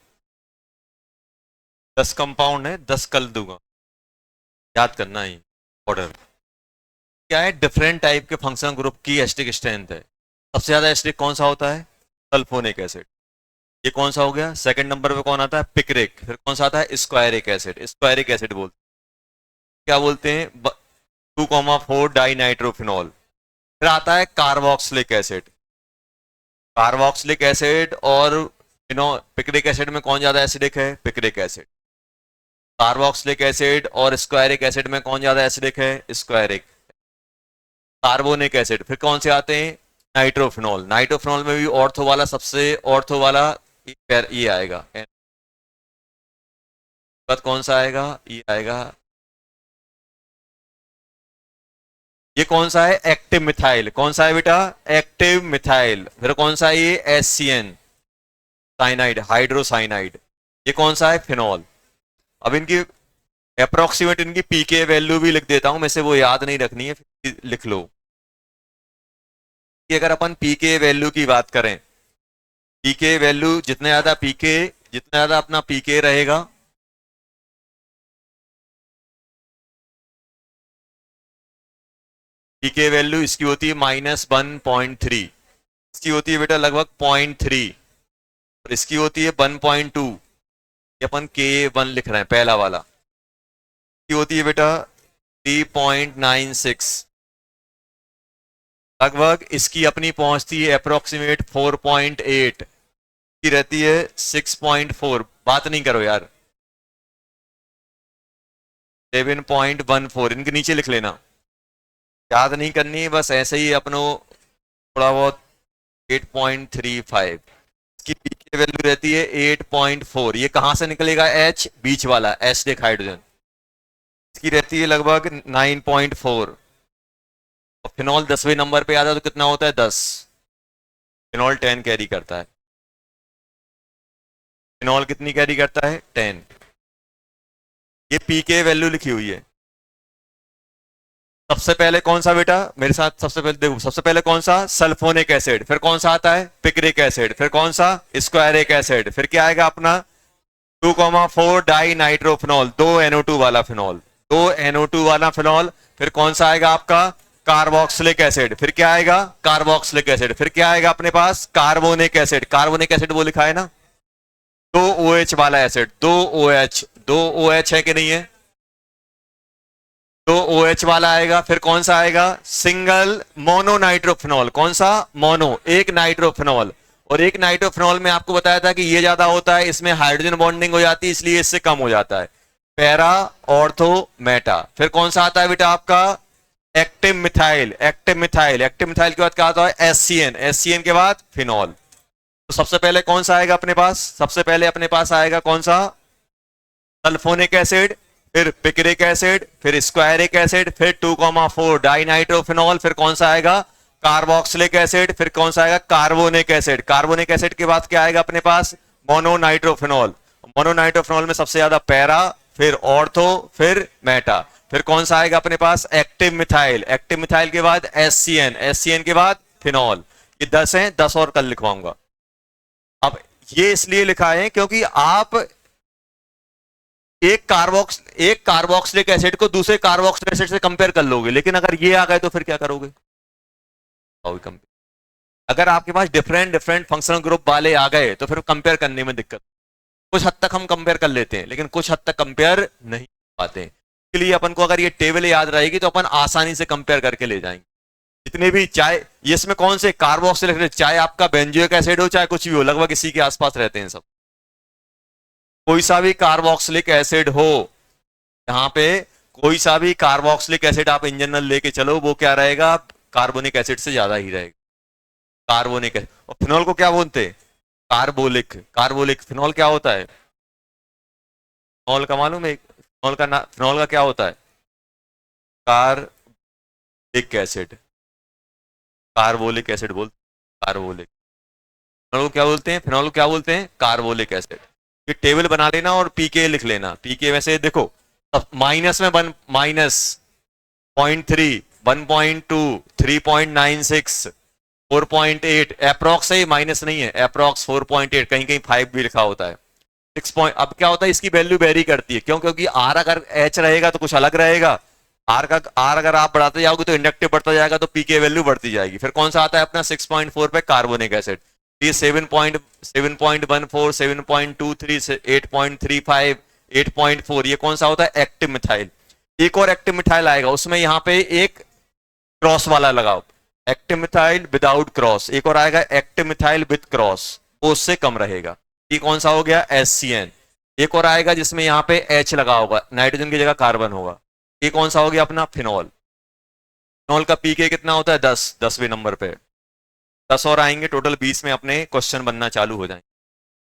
10 कंपाउंड है, 10 कल दूंगा, याद करना ही ऑर्डर क्या है। डिफरेंट टाइप के फंक्शनल ग्रुप की एसिडिक स्ट्रेंथ है। सबसे ज्यादा एसिडिक कौन सा होता है? Sulphonic acid. ये कौन सा हो गया? सेकंड नंबर पे कौन आता है? पिक्रिक। फिर कौन सा आता है? स्क्वायरिक एसिड। स्क्वायरिक एसिड बोलते क्या बोलते हैं? 2,4 डाई नाइट्रोफिनॉल। फिर आता है कार्बोक्सिलिक एसिड। कार्बोक्सिलिक एसिड और पिक्रिक एसिड में कौन ज्यादा एसिडिक है? Picric acid. कार्बोक्सिलिक एसिड और स्क्वायरिक एसिड में कौन ज्यादा एसिडिक है? स्क्वायरिक। Carbonic acid. फिर कौन से आते हैं? नाइट्रोफिनॉल। नाइट्रोफिनॉल में भी ऑर्थो वाला, सबसे ऑर्थो वाला ये आएगा। बाद कौन सा आएगा? ये आएगा। ये कौन सा है? Active methyl. कौन सा है बेटा? Active methyl. फिर कौन सा है? ये एससीएन साइनाइड, हाइड्रोसाइनाइड। ये कौन सा है? फिनॉल। अब इनकी अप्रोक्सीमेट इनकी पीके वैल्यू भी लिख देता हूं, मैं से वो याद नहीं रखनी है, फिर लिख लो कि अगर अपन पीके वैल्यू की बात करें, पीके वैल्यू जितना ज्यादा पीके, जितना ज्यादा अपना पीके रहेगा, पीके वैल्यू इसकी होती है -1.3, इसकी होती है बेटा लगभग 0.3, और इसकी होती है 1.2। ये अपन K1 लिख रहे हैं पहला वाला। इसकी होती है बेटा 3.96, लगभग इसकी अपनी पहुंचती है अप्रोक्सीमेट 4.8 की रहती है 6.4। बात नहीं करो यार, 7.14। इनके नीचे लिख लेना, याद नहीं करनी, बस ऐसे ही अपनो थोड़ा बहुत 8.35। इसकी पीके वैल्यू रहती है 8.4। ये कहां से निकलेगा? H बीच वाला एसिडिक हाइड्रोजन। इसकी रहती है लगभग 9.4। और फिनॉल 10वें नंबर पे आता है तो कितना होता है? 10। फिनॉल 10 कैरी करता है। फिनॉल कितनी कैरी करता है? 10। ये पीके वैल्यू लिखी हुई है। सबसे पहले कौन सा बेटा मेरे साथ? सबसे पहले देखो, सबसे पहले कौन सा? Sulphonic acid. फिर कौन सा आता है? Picric acid. फिर कौन सा? स्क्वायरिक एसिड। फिर क्या आएगा अपना? 2,4 डाई नाइट्रोफिनॉल, 2 NO2 वाला फिनॉल, 2 NO2 वाला फिनॉल। फिर कौन सा आएगा आपका? Carboxylic acid. फिर क्या आएगा? Carboxylic acid. फिर क्या आएगा अपने पास? Carbonic acid. कार्बोनिक एसिड वो लिखा है ना, 2 OH वाला एसिड, 2 OH, 2 OH है कि नहीं है? तो OH वाला आएगा। फिर कौन सा आएगा? Single mono nitrophenol. कौन सा? मोनो, एक नाइट्रोफिनॉल। और एक नाइट्रोफिनॉल में आपको बताया था कि ये ज्यादा होता है, इसमें हाइड्रोजन बॉन्डिंग हो जाती है, इसलिए इससे कम हो जाता है। Para, ortho, Meta. फिर कौन सा आता है बेटा आपका? Active methyl. Active methyl, active methyl के बाद क्या आता है? एससीएन। एससीएन के बाद फिनॉल। तो सबसे पहले कौन सा आएगा अपने पास? सबसे पहले अपने पास आएगा कौन सा? सल्फोनिक एसिड, फिर पिक्रिक एसिड, फिर स्क्वायरिक एसिड, फिर 2,4 डाइनाइट्रोफिनॉल। फिर कौन सा आएगा? Carboxylic acid. फिर कौन सा आएगा? Carbonic acid. कार्बोनिक एसिड के बाद क्या आएगा अपने पास? मोनोनाइट्रोफिनॉल। मोनोनाइट्रोफिनॉल में सबसे ज्यादा पैरा, फिर ऑर्थो, फिर मेटा। फिर कौन सा आएगा अपने पास? Active methyl. एक्टिव मिथाइल के बाद एससीएन। एससीएन के बाद फिनॉल। ये 10 हैं, 10 और कल लिखवाऊंगा। अब ये इसलिए लिखा है क्योंकि आप एक कार्बोक्सिलिक एसिड को दूसरे कार्बोक्सिलिक एसिड से कंपेयर कर लोगे, लेकिन अगर ये आ गए तो फिर क्या करोगे? अगर आपके पास डिफरेंट डिफरेंट फंक्शनल ग्रुप वाले आ गए तो फिर कंपेयर करने में दिक्कत। कुछ हद तक हम कंपेयर कर लेते हैं, लेकिन कुछ हद तक कंपेयर नहीं पाते। इसके लिए अपन को अगर ये टेबल याद रहेगी तो अपन आसानी से कंपेयर करके ले जाएंगे। जितने भी, चाहे ये इसमें कौन से कार्बोक्सिलिक एसिड, चाहे आपका बेंजोइक एसिड हो, चाहे कुछ भी हो, लगभग इसी के आसपास रहते हैं सब। कोई सा भी कार्बोक्सिलिक एसिड हो, यहाँ पे कोई सा भी कार्बोक्सिलिक एसिड आप इन जनरल लेके चलो, वो क्या रहेगा? कार्बोनिक एसिड से ज्यादा ही रहेगा। Carbonic acid. और फिनॉल को क्या बोलते हैं? कार्बोलिक। कार्बोलिक। फिनॉल क्या होता है? फिनॉल का मालूम है? फिनॉल का क्या होता है? Carbolic acid. कार्बोलिक एसिड बोलते, कार्बोलिक। फिनॉल को क्या बोलते हैं? फिनॉल को क्या बोलते हैं? Carbolic acid. ये टेबल बना लेना और पीके लिख लेना। पीके वैसे देखो, माइनस में 1 -0.3, 1.2, 3.96, 4.8 अप्रॉक्स है, माइनस नहीं है, अप्रॉक्स 4.8, कहीं कहीं 5 भी लिखा होता है। 6 पॉइंट, अब क्या होता है इसकी वैल्यू वेरी करती है, क्यों? क्योंकि आर अगर एच रहेगा तो कुछ अलग रहेगा, आर अगर आप बढ़ाते जाओगे तो इंडक्टिव बढ़ता जाएगा, तो पी के वैल्यू बढ़ती जाएगी। फिर कौन सा आता है अपना 6.4 पे कार्बोनिक एसिड, ये 7.14, 7.23, 8.35, 8.4, ये कौन सा होता है? Active methyl. एक और एक्टिव मिथाइल आएगा, उसमें यहाँ पे एक क्रॉस वाला लगाओ, एक्टिव मिथाइल विदाउट क्रॉस, एक और आएगा एक्टिव मिथाइल विद क्रॉस, वो उससे कम रहेगा। ये कौन सा हो गया? HCN। एक और आएगा जिसमें यहाँ पे H लगा होगा, नाइट्रोजन की जगह कार्बन होगा, ये कौन सा हो गया अपना? फिनॉल। फिनॉल का पीके कितना होता है? 10, 10वें नंबर पे। 10 और आएंगे, टोटल 20 में अपने क्वेश्चन बनना चालू हो जाएंगे।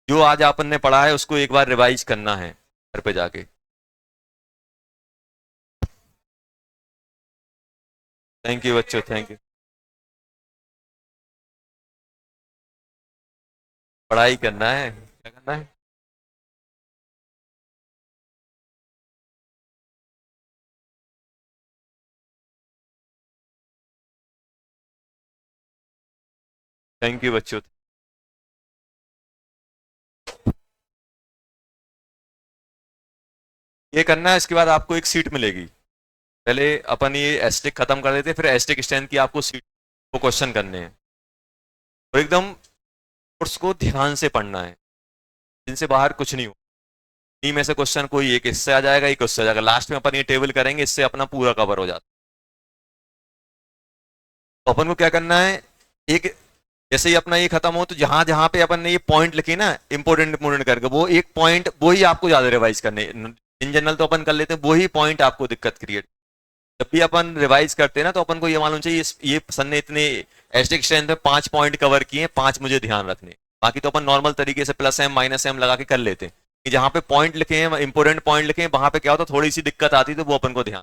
जो आज आपन ने पढ़ा है उसको एक बार रिवाइज करना है घर पे जाके। थैंक यू बच्चों, थैंक यू। पढ़ाई करना है, क्या करना है? थैंक यू बच्चों। ये करना है, इसके बाद आपको एक सीट मिलेगी। पहले अपन ये एस्टिक खत्म कर देते, फिर एस्टिक स्ट्रेंथ की आपको सीट को क्वेश्चन करने हैं, और एकदम कोर्स को ध्यान से पढ़ना है, इनसे बाहर कुछ नहीं हो। इन्हीं में से क्वेश्चन कोई एक इससे आ जाएगा, एक उससे आ जाएगा, लास्ट में अपन ये टेबल करेंगे, इससे अपना पूरा कवर हो जाता है। तो अपन को क्या करना है, एक जैसे ही अपना ये खत्म हो तो जहां जहां पे अपन ने ये पॉइंट लिखे ना इंपोर्टेंट इंपोर्टेंट करके, वो एक पॉइंट वो ही आपको ज्यादा रिवाइज करने। इन जनरल तो अपन कर लेते हैं, वो ही पॉइंट आपको दिक्कत क्रिएट। जब भी अपन रिवाइज करते हैं ना, तो अपन को ये मालूम चाहिए ये सन ने इतने एस्टिक स्ट्रेंथ में 5 पॉइंट कवर किए हैं, 5 मुझे ध्यान रखने। बाकी तो अपन नॉर्मल तरीके से प्लस एम माइनस एम लगा के कर लेते हैं, कि जहां पे पॉइंट लिखे हैं, इंपोर्टेंट पॉइंट लिखे हैं, वहां पे क्या होता है थोड़ी सी दिक्कत आती है, तो वो अपन को ध्यान